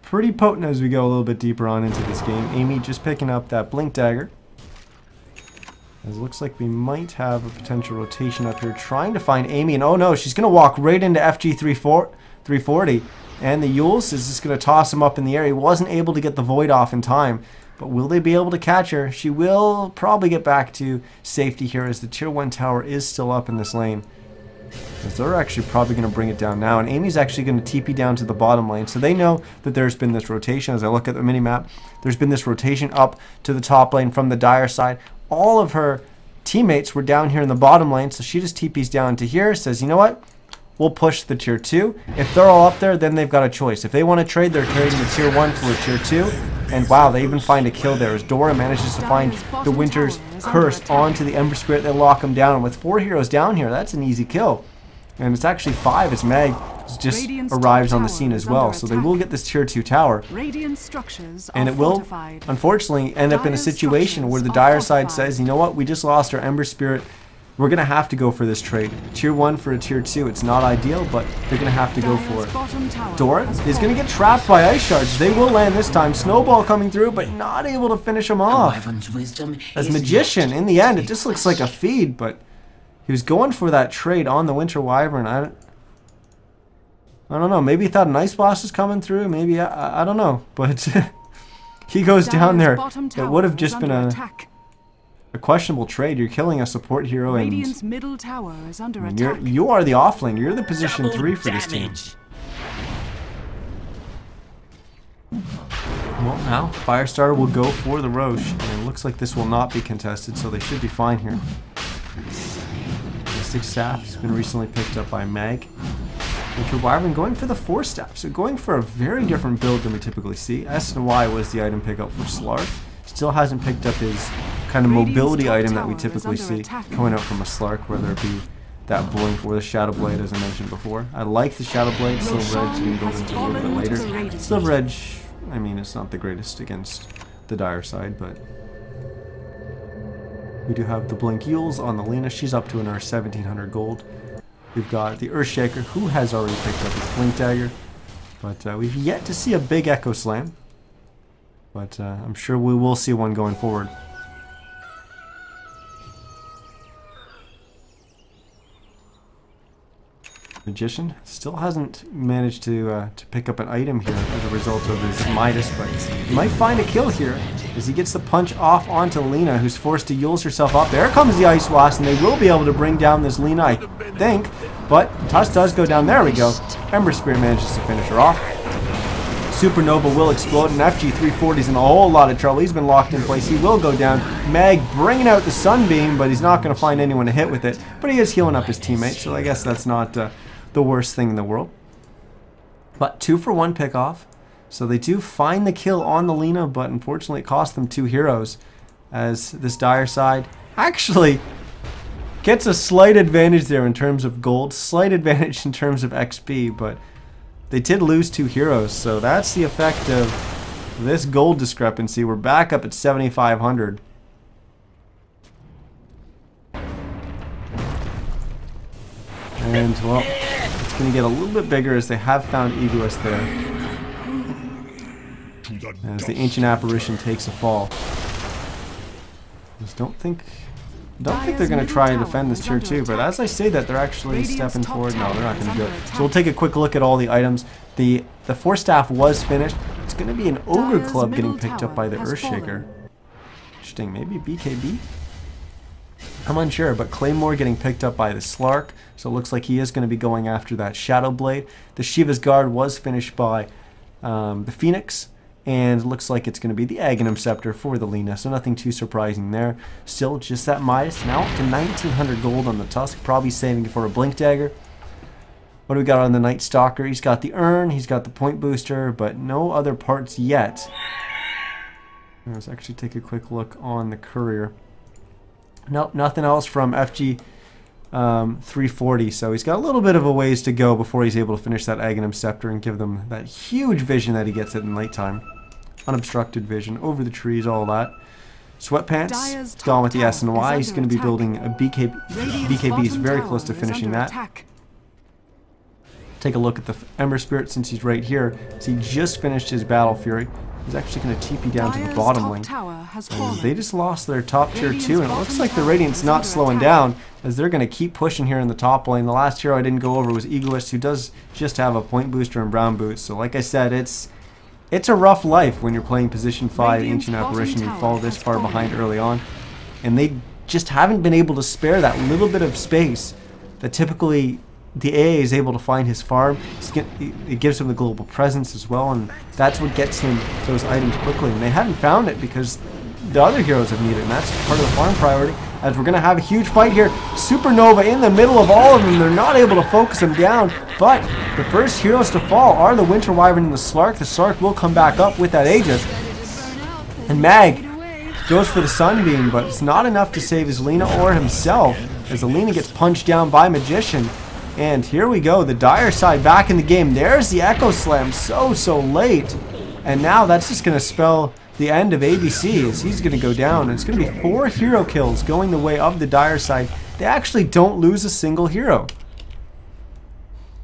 pretty potent as we go a little bit deeper on into this game. Amy just picking up that Blink Dagger. As it looks like we might have a potential rotation up here, trying to find Amy, and oh no, she's going to walk right into FG 340, and the Yules is just going to toss him up in the air. He wasn't able to get the Void off in time, but will they be able to catch her? She will probably get back to safety here as the Tier 1 tower is still up in this lane. Because they're actually probably going to bring it down now, and Amy's actually going to TP down to the bottom lane, so they know that there's been this rotation. As I look at the minimap, there's been this rotation up to the top lane from the Dire side. All of her teammates were down here in the bottom lane, so she just TPs down to here, says, you know what, we'll push the Tier 2. If they're all up there, then they've got a choice. If they want to trade, they're trading the Tier 1 for a Tier 2. And wow, they even find a kill there as Dora manages to find the Winter's Curse onto the Ember Spirit. They lock him down. And with 4 heroes down here, that's an easy kill. And it's actually 5 as Mag just arrives on the scene as well. So they will get this Tier 2 tower. And it will, unfortunately, end up in a situation where the Dire side says, you know what, we just lost our Ember Spirit. We're going to have to go for this trade. Tier 1 for a Tier 2. It's not ideal, but they're going to have to go for it. Dora is going to get trapped by Ice Shards. They will land this time. Snowball coming through, but not able to finish him off. As Magician, in the end, it just looks like a feed, but he was going for that trade on the Winter Wyvern. I don't know. Maybe he thought an Ice Blast was coming through. Maybe, I don't know. But he goes down there. It would have just been a questionable trade. You're killing a support hero, and middle tower is under attack. You are the offlane. You're the position 3 for this team. Well, now Firestarter will go for the Roche, and it looks like this will not be contested, so they should be fine here. Mystic Staff has been recently picked up by Mag. Winter Wyvern going for the 4 staff, so going for a very different build than we typically see. S and Y was the item pickup for Slark. Still hasn't picked up his kind of mobility item that we typically see coming out from a Slark, whether it be that Blink or the Shadow Blade, as I mentioned before. I like the Shadow Blade. Silver Edge can go into a little bit later. Silver Edge, I mean, it's not the greatest against the Dire side, but we do have the Blink Yules on the Lina. She's up to another 1,700 gold. We've got the Earthshaker, who has already picked up his Blink Dagger, but we've yet to see a big Echo Slam. But I'm sure we will see one going forward. Magician still hasn't managed to pick up an item here as a result of his Midas, but he might find a kill here as he gets the punch off onto Lina, who's forced to Yules herself up. There comes the Ice Blast, and they will be able to bring down this Lina, I think. But Tusk does go down. There we go. Ember Spirit manages to finish her off. Supernova will explode, and FG 340 is in a whole lot of trouble. He's been locked in place. He will go down. Mag bringing out the Sunbeam, but he's not going to find anyone to hit with it. But he is healing up his teammates, so I guess that's not the worst thing in the world. But 2 for 1 pickoff. So they do find the kill on the Lina, but unfortunately it cost them 2 heroes, as this Dire side actually gets a slight advantage there in terms of gold, slight advantage in terms of XP, but they did lose 2 heroes, so that's the effect of this gold discrepancy. We're back up at 7,500. And, well, it's going to get a little bit bigger as they have found Egoist there. As the Ancient Apparition takes a fall. Just don't think they're going to try and defend this Tier 2, but as I say that, they're actually stepping forward. No, they're not going to do it. So we'll take a quick look at all the items. The 4 staff was finished. It's going to be an Ogre Club getting picked up by the Earthshaker. Interesting, maybe BKB? I'm unsure, but Claymore getting picked up by the Slark, so it looks like he is going to be going after that Shadow Blade. The Shiva's Guard was finished by the Phoenix, and it looks like it's going to be the Aghanim Scepter for the Lina, so nothing too surprising there. Still just that Midas, now up to 1,900 gold on the Tusk, probably saving it for a Blink Dagger. What do we got on the Night Stalker? He's got the Urn, he's got the Point Booster, but no other parts yet. Let's actually take a quick look on the Courier. Nope, nothing else from FG 340, so he's got a little bit of a ways to go before he's able to finish that Aghanim Scepter and give them that huge vision that he gets at the nighttime. Unobstructed vision, over the trees, all that. Sweatpants, gone with the S and Y. He's going to be building a BKB. BKB is very close to finishing that. Take a look at the Ember Spirit since he's right here. So he just finished his Battle Fury. He's actually going to TP down to the bottom lane. And they just lost their top tier 2, and it looks like the Radiant's not slowing down, as they're going to keep pushing here in the top lane. The last hero I didn't go over was Egoist, who does just have a point booster and brown boots. So like I said, it's a rough life when you're playing position 5 Ancient Apparition and fall this far behind early on. And they just haven't been able to spare that little bit of space that typically the AA is able to find his farm. It gives him the global presence as well, and that's what gets him those items quickly. And they hadn't found it because the other heroes have needed it, and that's part of the farm priority. As we're going to have a huge fight here. Supernova in the middle of all of them. They're not able to focus him down, but the first heroes to fall are the Winter Wyvern and the Slark. The Slark will come back up with that Aegis. And Mag goes for the Sunbeam, but it's not enough to save his Lina or himself, as Alina gets punched down by Magician. And here we go, the Dire side back in the game. There's the Echo Slam so late. And now that's just going to spell the end of ABC, as he's going to go down. And it's going to be 4 hero kills going the way of the Dire side. They actually don't lose a single hero.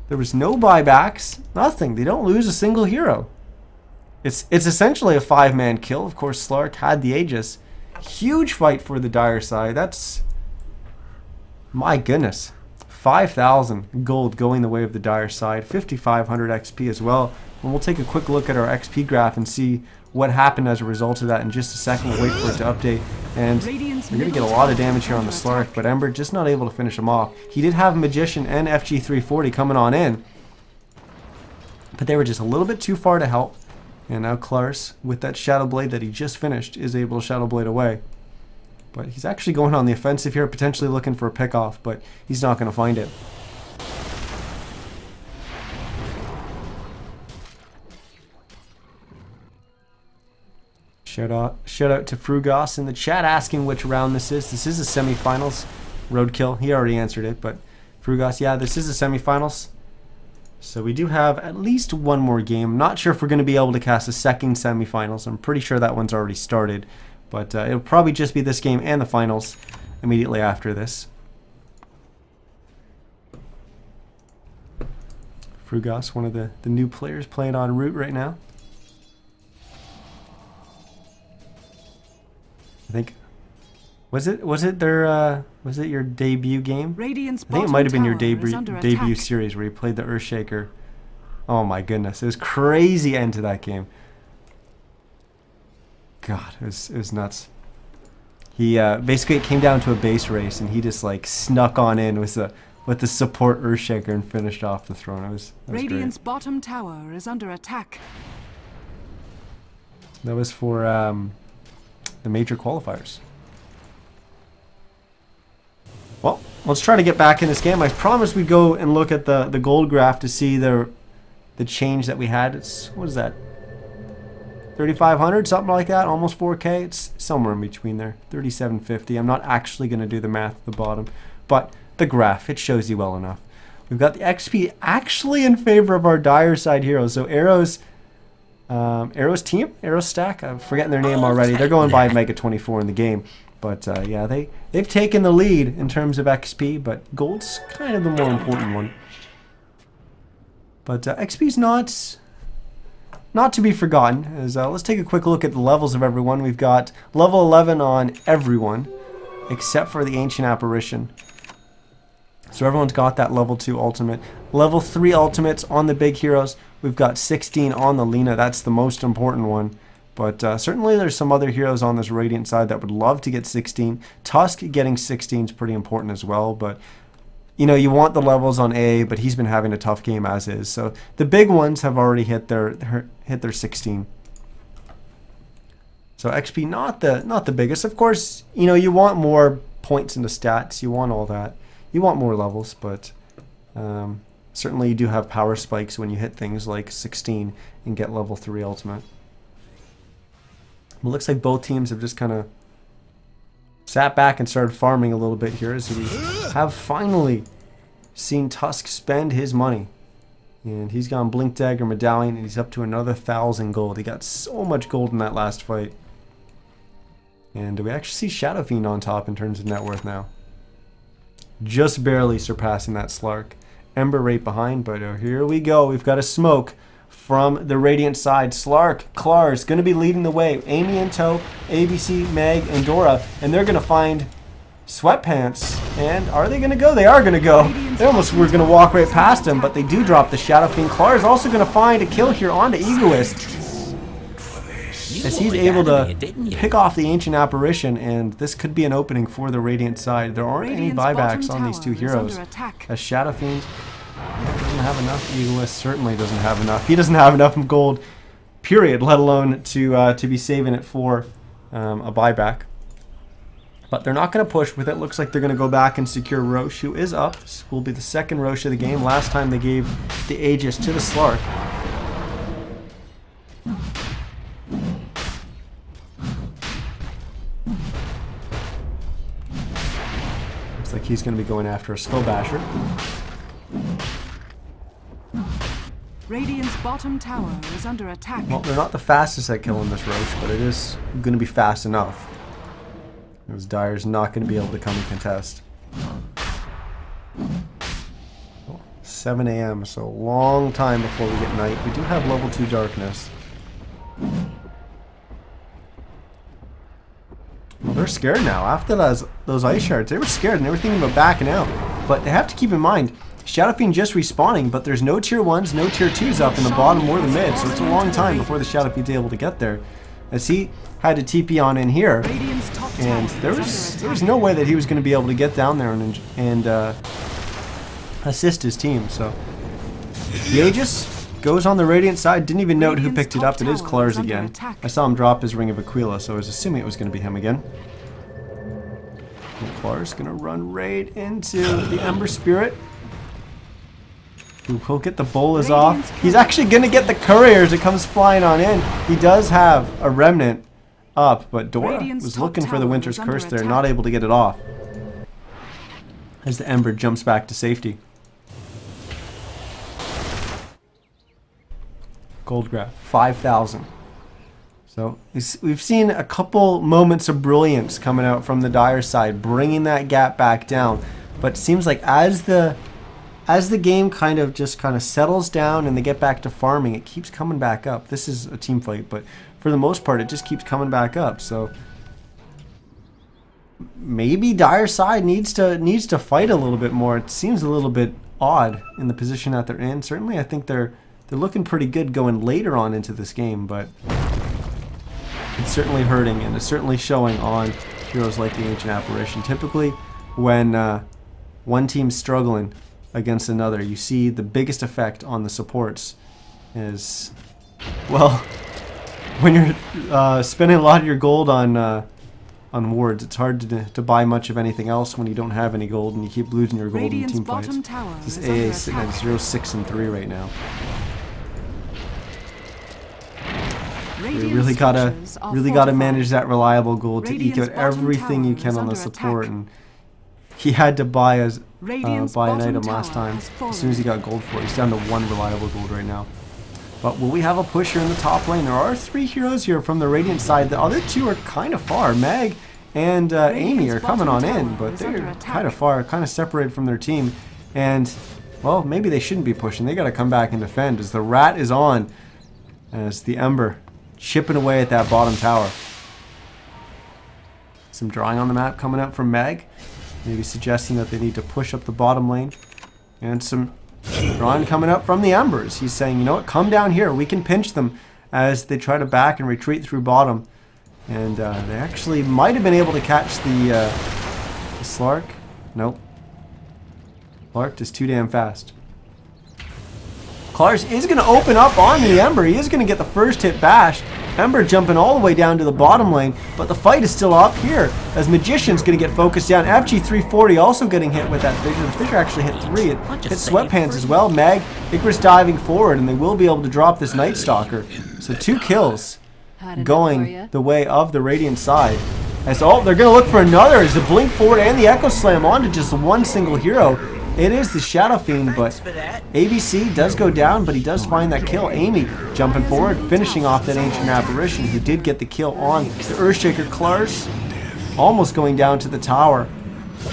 There was no buybacks, nothing. They don't lose a single hero. It's essentially a 5-man kill. Of course, Slark had the Aegis. Huge fight for the Dire side. That's... my goodness. 5,000 gold going the way of the Dire side, 5,500 XP as well. And we'll take a quick look at our XP graph and see what happened as a result of that in just a second. We'll wait for it to update. And we're going to get a lot of damage here on the Slark, but Ember just not able to finish him off. He did have Magician and FG340 coming on in, but they were just a little bit too far to help. And now Klars, with that Shadow Blade that he just finished, is able to Shadow Blade away. But he's actually going on the offensive here, potentially looking for a pick-off, but he's not going to find it. Shout out to Frugos in the chat asking which round this is. This is a semifinals. Roadkill, he already answered it, but Frugos, yeah, this is a semifinals. So we do have at least one more game. I'm not sure if we're going to be able to cast a second semifinals. I'm pretty sure that one's already started. But it'll probably just be this game and the finals immediately after this. Frugos, one of the new players playing on Root right now. I think was it your debut game? I think it might have been your debut series where you played the Earthshaker. Oh my goodness, it was crazy end to that game. God, it was nuts. He basically it came down to a base race, and he just like snuck on in with the support Earthshaker and finished off the throne. That was Radiant's great. bottom tower is under attack. That was for the major qualifiers. Well, let's try to get back in this game. I promised we'd go and look at the gold graph to see the change that we had. It's, what is that? 3,500, something like that, almost 4K. It's somewhere in between there, 3,750. I'm not actually going to do the math at the bottom, but the graph, it shows you well enough. We've got the XP actually in favor of our Dire side heroes. So Arrow's team, Arrow stack, I'm forgetting their name already. They're going by Mega 24 in the game, but yeah, they've taken the lead in terms of XP, but gold's kind of the more important one. But XP's not to be forgotten. As let's take a quick look at the levels of everyone. We've got level 11 on everyone except for the Ancient Apparition. So everyone's got that level 2 ultimate. Level 3 ultimates on the big heroes. We've got 16 on the Lina. That's the most important one. But certainly there's some other heroes on this Radiant side that would love to get 16. Tusk getting 16 is pretty important as well. But you know, you want the levels on A, but he's been having a tough game as is. So the big ones have already hit their 16. So XP not the biggest. Of course, you know, you want more points in the stats. You want all that. You want more levels, but certainly you do have power spikes when you hit things like 16 and get level 3 ultimate. It looks like both teams have just kind of sat back and started farming a little bit here, as we have finally seen Tusk spend his money. And he's gone Blink Dagger Medallion, and he's up to another 1,000 gold. He got so much gold in that last fight. And we actually see Shadow Fiend on top in terms of net worth now. Just barely surpassing that Slark. Ember right behind, but here we go. We've got a smoke from the Radiant side. Slark, Klars going to be leading the way. Amy in tow, ABC, Meg, and Dora, and they're going to find Sweatpants. And are they going to go? They are going to go. They almost were going to walk right past him, but they do drop the Shadow Fiend. Klars also going to find a kill here onto Egoist, as he's able to pick off the Ancient Apparition, and this could be an opening for the Radiant side. There aren't any buybacks on these two heroes, as Shadow Fiend doesn't have enough. Egoist certainly doesn't have enough. He doesn't have enough gold, period, let alone to be saving it for a buyback. But they're not going to push with it. Looks like they're going to go back and secure Roche, who is up. This will be the second Roche of the game. Last time they gave the Aegis to the Slark. Looks like he's going to be going after a Skull Basher. Radiant's bottom tower is under attack. Well, they're not the fastest at killing this Roche, but it is going to be fast enough. Because Dire's not going to be able to come and contest. 7 a.m., so a long time before we get night. We do have level 2 darkness. Well, they're scared now. After those ice shards, they were scared and they were thinking about backing out. But they have to keep in mind, Shadow Fiend just respawning, but there's no tier 1s, no tier 2s up in the bottom or the mid, so it's a long time before the Shadow Fiend's able to get there. As he had to TP on in here, and there was no way that he was going to be able to get down there and assist his team. So the Aegis goes on the Radiant side. Didn't even note who picked it up. It is Klars again. I saw him drop his Ring of Aquila, so I was assuming it was going to be him again. And Klars going to run right into the Ember Spirit. He'll get the bolas off. He's actually going to get the courier as it comes flying on in. He does have a remnant up, but Dora was looking for the Winter's Curse there, not able to get it off. As the Ember jumps back to safety. Gold grab, 5,000. So we've seen a couple moments of brilliance coming out from the Dire side, bringing that gap back down. But it seems like as the game kind of settles down and they get back to farming, it keeps coming back up. This is a team fight, but for the most part, it just keeps coming back up. So maybe Dire side needs to fight a little bit more. It seems a little bit odd in the position that they're in. Certainly, I think they're looking pretty good going later on into this game, but it's certainly hurting, and it's certainly showing on heroes like the Ancient Apparition. Typically, when one team's struggling against another, you see the biggest effect on the supports is, well, when you're spending a lot of your gold on wards, it's hard to buy much of anything else when you don't have any gold and you keep losing your gold in team fights. This is AA sitting at 0, 6, and 3 right now. You really gotta manage that reliable gold to eke out everything you can on the support, and he had to buy an item last time as soon as he got gold for it. He's down to 1 reliable gold right now. But will we have a push here in the top lane? There are 3 heroes here from the Radiant side. The other 2 are kind of far. Meg and Amy are coming on in, but they're kind of far, kind of separated from their team. And, well, maybe they shouldn't be pushing. They got to come back and defend as the Rat is on, as the Ember chipping away at that bottom tower. Some drawing on the map coming up from Meg, maybe suggesting that they need to push up the bottom lane. And some drawing coming up from the Embers. He's saying, you know what, come down here, we can pinch them, as they try to back and retreat through bottom. And they actually might have been able to catch the Slark. Nope. Slark is too damn fast. Klars is going to open up on the Ember. He is going to get the first hit bash. Ember jumping all the way down to the bottom lane, but the fight is still up here as Magician's going to get focused down. FG340 also getting hit with that Fissure. The Fissure actually hit 3. It hit Sweatpants as well. Mag, Icarus diving forward, and they will be able to drop this Night Stalker. So 2 kills going the way of the Radiant side. As they're going to look for another as the Blink forward and the Echo Slam onto just 1 single hero. It is the Shadow Fiend, but ABC does go down, but he does find that kill. Amy jumping forward, finishing off that Ancient Apparition, who did get the kill on the Earthshaker. Klars almost going down to the tower,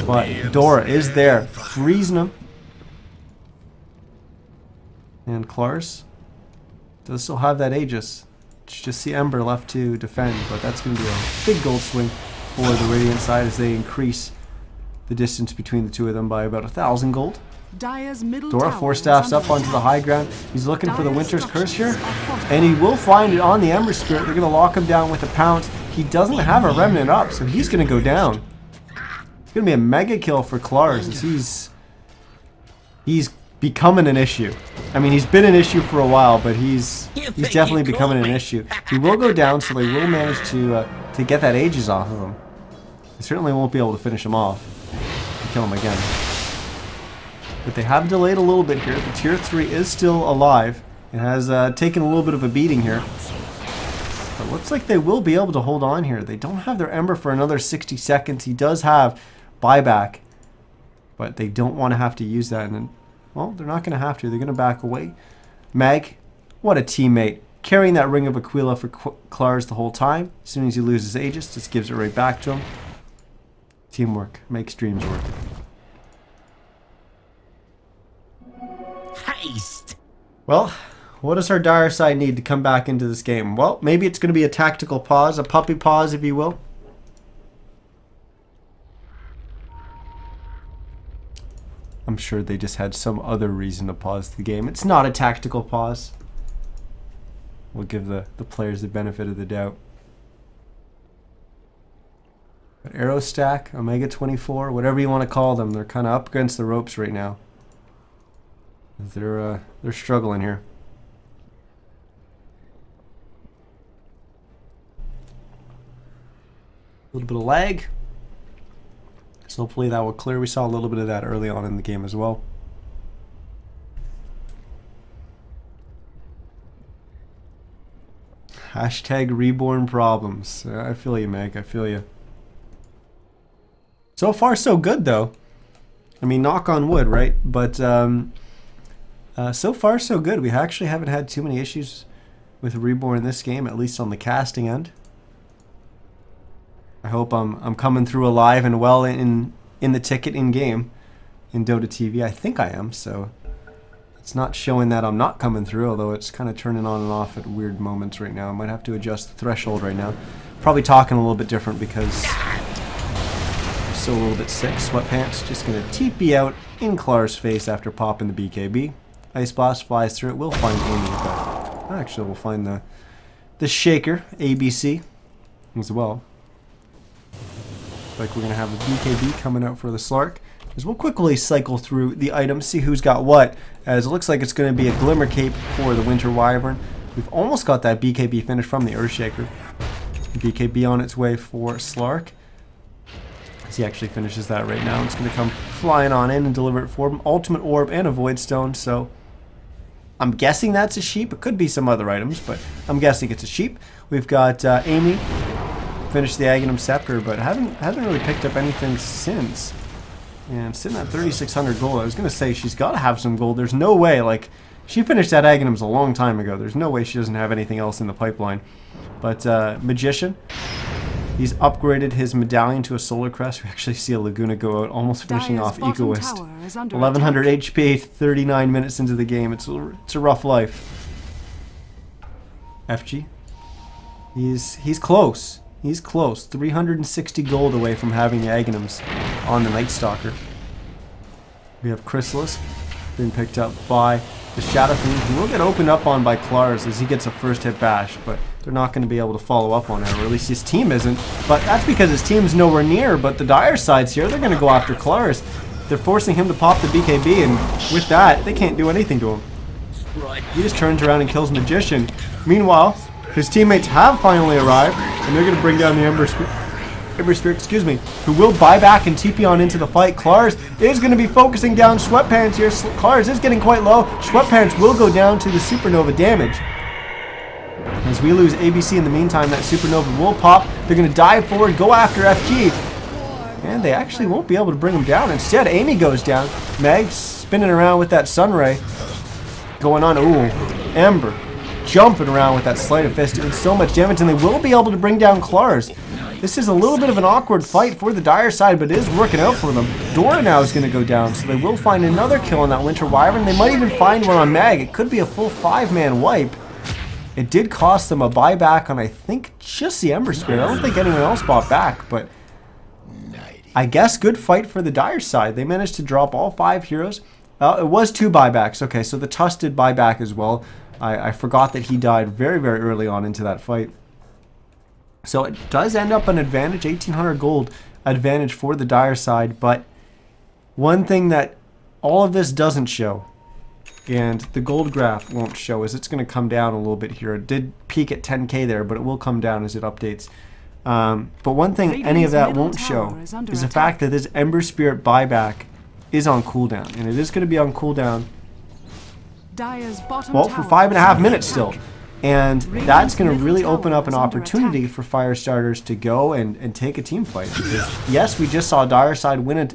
but Dora is there, freezing him. And Klars does still have that Aegis. It's just the Ember left to defend, but that's going to be a big gold swing for the Radiant side as they increase the distance between the two of them by about 1,000 gold. Dire's middle Dora tower four is staffs under up onto attack. the high ground. He's looking for the Dire's Winter's Curse here, structures are fortified. and he will find it on the Ember Spirit. They're going to lock him down with a pounce. He doesn't have a Remnant up, so he's going to go down. It's going to be a mega kill for Klars as he's becoming an issue. I mean, he's been an issue for a while, but he's definitely becoming an issue. He will go down, so they will manage to get that Aegis off of him. They certainly won't be able to finish him off and kill him again. But they have delayed a little bit here. The tier 3 is still alive. It has taken a little bit of a beating here. But it looks like they will be able to hold on here. They don't have their Ember for another 60 seconds. He does have buyback, but they don't want to have to use that. And then, well, they're not going to have to. They're going to back away. Meg, what a teammate. Carrying that Ring of Aquila for Klars the whole time. As soon as he loses Aegis, just gives it right back to him. Teamwork makes dreams work. Haste! Well, what does our dire side need to come back into this game? Well, maybe it's going to be a tactical pause, a puppy pause, if you will. I'm sure they just had some other reason to pause the game. It's not a tactical pause. We'll give the players the benefit of the doubt. But Arrow Stack, Omega 24, whatever you want to call them, they're kind of up against the ropes right now. They're struggling here. A little bit of lag. So hopefully that will clear. We saw a little bit of that early on in the game as well. Hashtag reborn problems. I feel you, Meg. I feel you. So far, so good, though. I mean, knock on wood, right? But so far, so good. We actually haven't had too many issues with Reborn in this game, at least on the casting end. I hope I'm coming through alive and well in the ticket in-game in Dota TV. I think I am, so it's not showing that I'm not coming through, although it's kind of turning on and off at weird moments right now. I might have to adjust the threshold right now. Probably talking a little bit different because I'm still a little bit sick. Sweatpants just going to TP out in Klars' face after popping the BKB. Ice Blast flies through it. We'll find Amy, but actually we'll find the Shaker, ABC, as well. Like we're going to have a BKB coming out for the Slark. As we'll quickly cycle through the items, see who's got what, as it looks like it's going to be a Glimmer Cape for the Winter Wyvern. We've almost got that BKB finish from the Earthshaker. BKB on its way for Slark. As he actually finishes that right now. It's going to come flying on in and deliver it for him. Ultimate Orb and a Void Stone, so I'm guessing that's a sheep. It could be some other items, but I'm guessing it's a sheep. We've got Amy. Finished the Aghanim Scepter, but hasn't really picked up anything since. And sitting at 3,600 gold. I was going to say she's got to have some gold. There's no way, like, she finished that Aghanims a long time ago. There's no way she doesn't have anything else in the pipeline. But Magician, he's upgraded his medallion to a Solar Crest. We actually see a Laguna go out, almost finishing Dire's off bottom Egoist. tower is under 1100 attack. HP, 39 minutes into the game. It's a rough life. FG, he's close. He's close. 360 gold away from having the Aghanims on the Night Stalker. We have Chrysalis being picked up by the Shadow Fiend, who will get opened up on by Klars as he gets a first hit bash, but they're not going to be able to follow up on him, or at least his team isn't. But that's because his team's nowhere near, but the Dire side's here. They're going to go after Klars. They're forcing him to pop the BKB, and with that, they can't do anything to him. He just turns around and kills Magician. Meanwhile, his teammates have finally arrived, and they're going to bring down the Ember Spirit, excuse me, who will buy back and TP on into the fight. Klars is going to be focusing down Sweatpants here. Klars is getting quite low. Sweatpants will go down to the Supernova damage. As we lose ABC in the meantime, that Supernova will pop. They're going to dive forward, go after FG. And they actually won't be able to bring him down. Instead, Amy goes down. Meg spinning around with that Sunray. Going on. Ooh, Ember jumping around with that Sleight of Fist, doing so much damage, and they will be able to bring down Klars. This is a little bit of an awkward fight for the Dire side, but it is working out for them. Dora now is going to go down, so they will find another kill on that Winter Wyvern. They might even find one on Mag. It could be a full 5-man wipe. It did cost them a buyback on, I think, just the Ember Spirit. I don't think anyone else bought back, but I guess good fight for the Dire side. They managed to drop all 5 heroes. It was 2 buybacks. Okay, so the Tusk did buyback as well. I forgot that he died very, very early on into that fight. So it does end up an advantage, 1,800 gold advantage for the Dire side. But one thing that all of this doesn't show, and the gold graph won't show, is it's going to come down a little bit here. It did peak at 10k there, but it will come down as it updates. But one thing any of that won't show is the fact that this Ember Spirit buyback is on cooldown. And it is going to be on cooldown, well, for 5.5 minutes still. And that's going to really open up an opportunity for fire starters to go and take a team fight. Because, yes, we just saw Dire side win a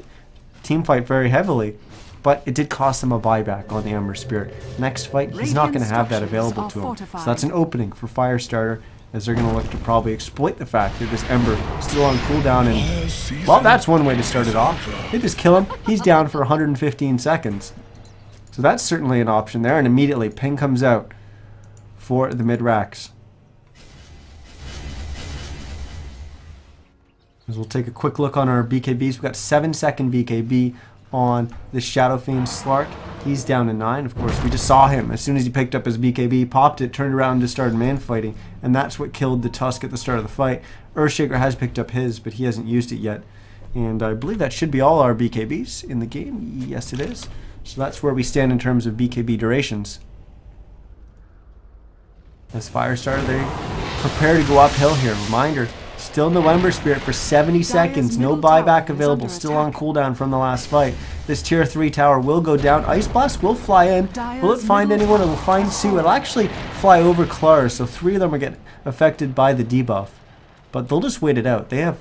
team fight very heavily, but it did cost them a buyback on the Ember Spirit. Next fight, he's not going to have that available to him. So that's an opening for fire starter, as they're going to look to probably exploit the fact that this Ember is still on cooldown. And, well, that's one way to start it off. They just kill him. He's down for 115 seconds. So that's certainly an option there. And immediately, ping comes out for the mid-racks. As we'll take a quick look on our BKBs. We've got 7-second BKB on the Shadow Fiend Slark. He's down to 9. Of course, we just saw him. As soon as he picked up his BKB, popped it, turned around and just started man-fighting. And that's what killed the Tusk at the start of the fight. Earthshaker has picked up his, but he hasn't used it yet. And I believe that should be all our BKBs in the game. Yes, it is. So that's where we stand in terms of BKB durations. As Firestarter, they prepare to go uphill here. Reminder, still no Ember Spirit for 70 seconds. No buyback available. Still on cooldown from the last fight. This tier 3 tower will go down. Ice Blast will fly in. Will it find anyone? It will find Sue. It'll actually fly over Clar, so 3 of them are getting affected by the debuff. But they'll just wait it out. They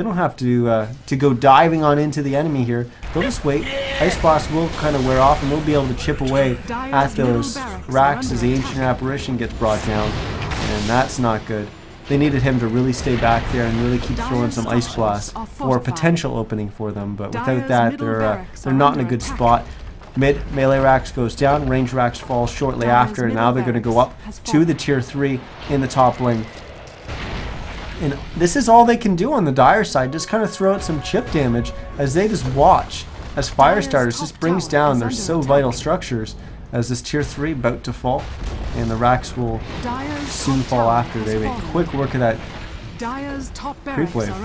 don't have to go diving on into the enemy here. They'll just wait. Ice Blast will kind of wear off, and they'll be able to chip away at those racks as the Ancient Apparition gets brought down. And that's not good. They needed him to really stay back there and really keep throwing some Ice Blasts for a potential opening for them. But without that, they're not in a good spot. Mid melee racks goes down, range racks fall shortly after, and now they're going to go up to the tier 3 in the top lane. And this is all they can do on the Dire side, just kind of throw out some chip damage as they just watch as Firestarters just brings down their so vital structures as this tier 3 about to fall, and the racks will soon fall after. They make quick work of that creep wave.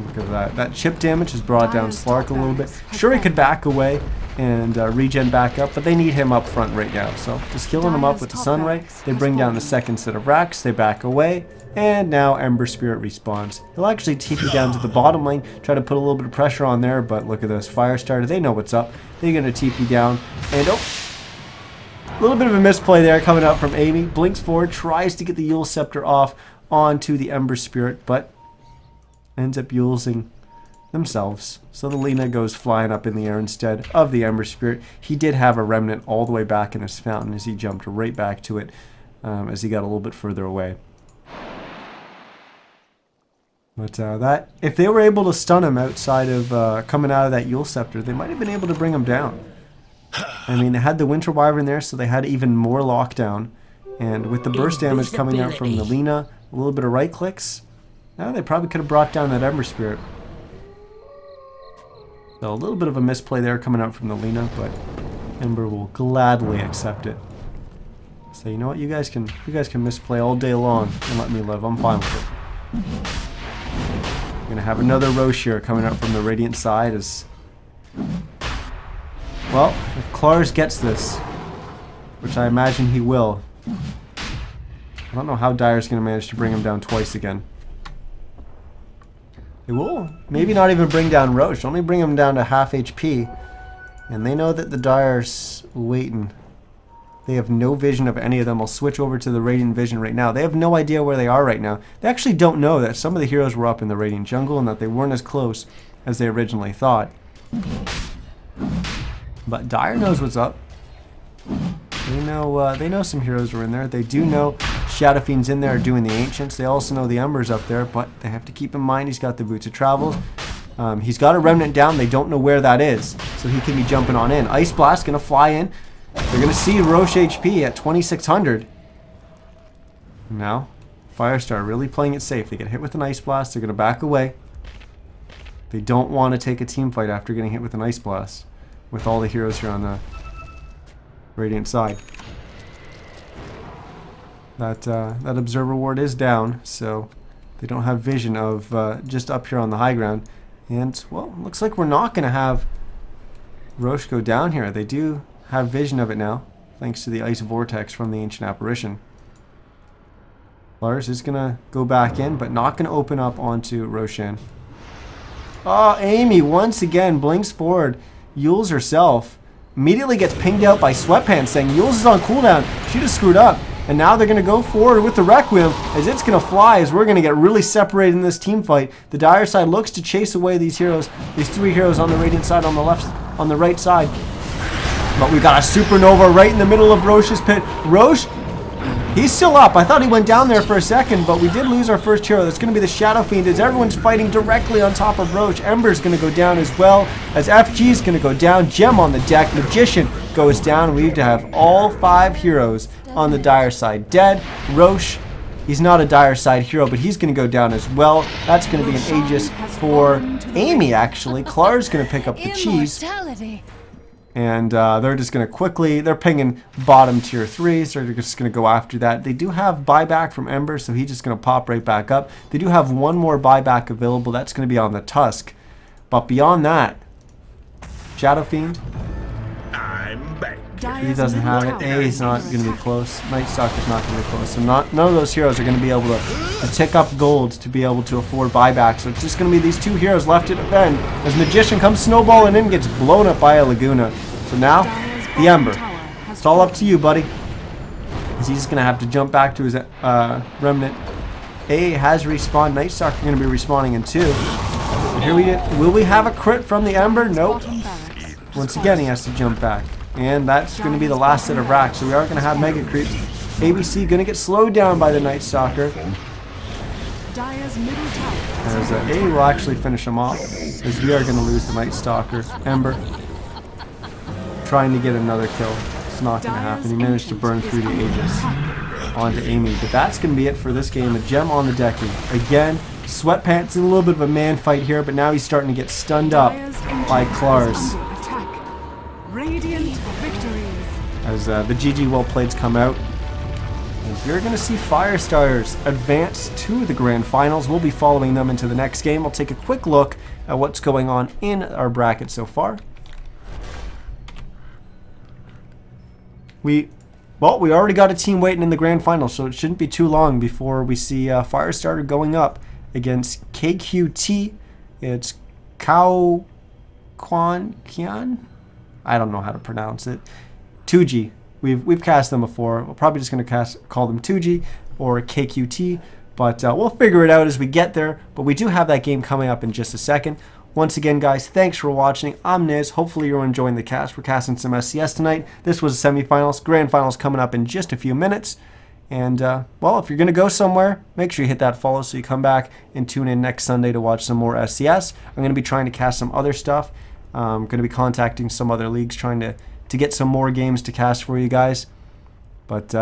Look at that. That chip damage has brought down Slark a little bit. Sure, he could back away and regen back up, but they need him up front right now. So just killing him up with the Sunray, they bring down the second set of racks, they back away, and now Ember Spirit respawns. He'll actually TP down to the bottom lane, try to put a little bit of pressure on there, but look at this, Firestarter, they know what's up. They're going to TP down, and oh, a little bit of a misplay there coming out from Amy. Blinks forward, tries to get the Yule Scepter off onto the Ember Spirit, but ends up using themselves. So the Lina goes flying up in the air instead of the Ember Spirit. He did have a remnant all the way back in his fountain as he jumped right back to it as he got a little bit further away. But that, if they were able to stun him outside of coming out of that Yule Scepter, they might have been able to bring him down. I mean, they had the Winter Wyvern there, so they had even more lockdown. And with the burst damage coming out from the Lina, a little bit of right clicks, now they probably could have brought down that Ember Spirit. So a little bit of a misplay there coming out from the Lina, but Ember will gladly accept it. So you know what, you guys can misplay all day long and let me live. I'm fine with it. We're gonna have another Roche here coming out from the Radiant side as well, if Klars gets this, which I imagine he will. I don't know how Dire's gonna manage to bring him down twice again. They will maybe not even bring down Roche, only bring him down to half HP. And they know that the Dire's waiting. They have no vision of any of them. I'll switch over to the Radiant Vision right now. They have no idea where they are right now. They actually don't know that some of the heroes were up in the Radiant Jungle and that they weren't as close as they originally thought. But Dire knows what's up. They know some heroes were in there. They do know Shadow Fiends in there are doing the Ancients. They also know the Ember's up there, but they have to keep in mind he's got the Boots of Travel. He's got a Remnant down. They don't know where that is, so he can be jumping on in. Ice Blast going to fly in. They're going to see Roche HP at 2,600. Now, Firestar really playing it safe. They get hit with an Ice Blast. They're going to back away. They don't want to take a team fight after getting hit with an Ice Blast with all the heroes here on the Radiant side. That Observer Ward is down, so they don't have vision of just up here on the high ground. And, well, looks like we're not going to have Roche go down here. They do have vision of it now, thanks to the Ice Vortex from the Ancient Apparition. Lars is going to go back in, but not going to open up onto Roshan. Oh, Amy once again blinks forward. Yules herself immediately gets pinged out by Sweatpants, saying Yules is on cooldown. She just screwed up. And now they're going to go forward with the Requiem, as it's going to fly, as we're going to get really separated in this team fight. The Dire side looks to chase away these heroes, these three heroes on the Radiant side, on the left, on the right side. But we got a Supernova right in the middle of Roche's pit. Roche, he's still up. I thought he went down there for a second, but we did lose our first hero. That's going to be the Shadow Fiend, as everyone's fighting directly on top of Roche. Ember's going to go down as well, as FG is going to go down. Gem on the deck. Magician goes down. We need to have all 5 heroes on the Dire side dead. Roche, he's not a Dire side hero, but he's going to go down as well. That's going to be an Aegis for Amy, actually. Clar's going to pick up the cheese. And they're just going to quickly, they're pinging bottom tier 3, so they're just going to go after that. They do have buyback from Ember, so he's just going to pop right back up. They do have one more buyback available. That's going to be on the Tusk. But beyond that, Shadow Fiend, I'm back. he doesn't have it. A, he's not going to be close. Night Stalker's not going to be close. So none of those heroes are going to be able to tick up gold to be able to afford buyback. So it's just going to be these 2 heroes left to defend, as Magician comes snowballing in, gets blown up by a Laguna. So now, the Ember. It's all up to you, buddy. As he's going to have to jump back to his Remnant. A has respawned. Night Stalker going to be respawning in 2. So here will we have a crit from the Ember? Nope. Once again, he has to jump back. And that's going to be the last set of racks. So we are going to have Mega Creeps. ABC going to get slowed down by the Night Stalker. As A will actually finish him off. As we are going to lose the Night Stalker. Ember trying to get another kill. It's not going to happen. He managed to burn through the Aegis onto Amy. But that's going to be it for this game. A gem on the decking. Again, Sweatpants in a little bit of a man fight here, but now he's starting to get stunned up by Klars. As the GG well plays come out. You're going to see Firestarters advance to the Grand Finals. We'll be following them into the next game. We'll take a quick look at what's going on in our bracket so far. We already got a team waiting in the Grand Final, so it shouldn't be too long before we see Firestarter going up against KQT. It's Kao Kwan Kian? I don't know how to pronounce it. 2G. We've cast them before. We're probably just going to call them 2G or KQT, but we'll figure it out as we get there. But we do have that game coming up in just a second. Once again, guys, thanks for watching. I'm Niz. Hopefully you're enjoying the cast. We're casting some SCS tonight. This was the semifinals. Grand Finals coming up in just a few minutes. And, well, if you're going to go somewhere, make sure you hit that follow so you come back and tune in next Sunday to watch some more SCS. I'm going to be trying to cast some other stuff. I'm going to be contacting some other leagues, trying to get some more games to cast for you guys. But,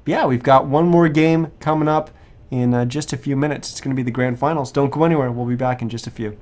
yeah, we've got one more game coming up in just a few minutes. It's going to be the Grand Finals. Don't go anywhere. We'll be back in just a few.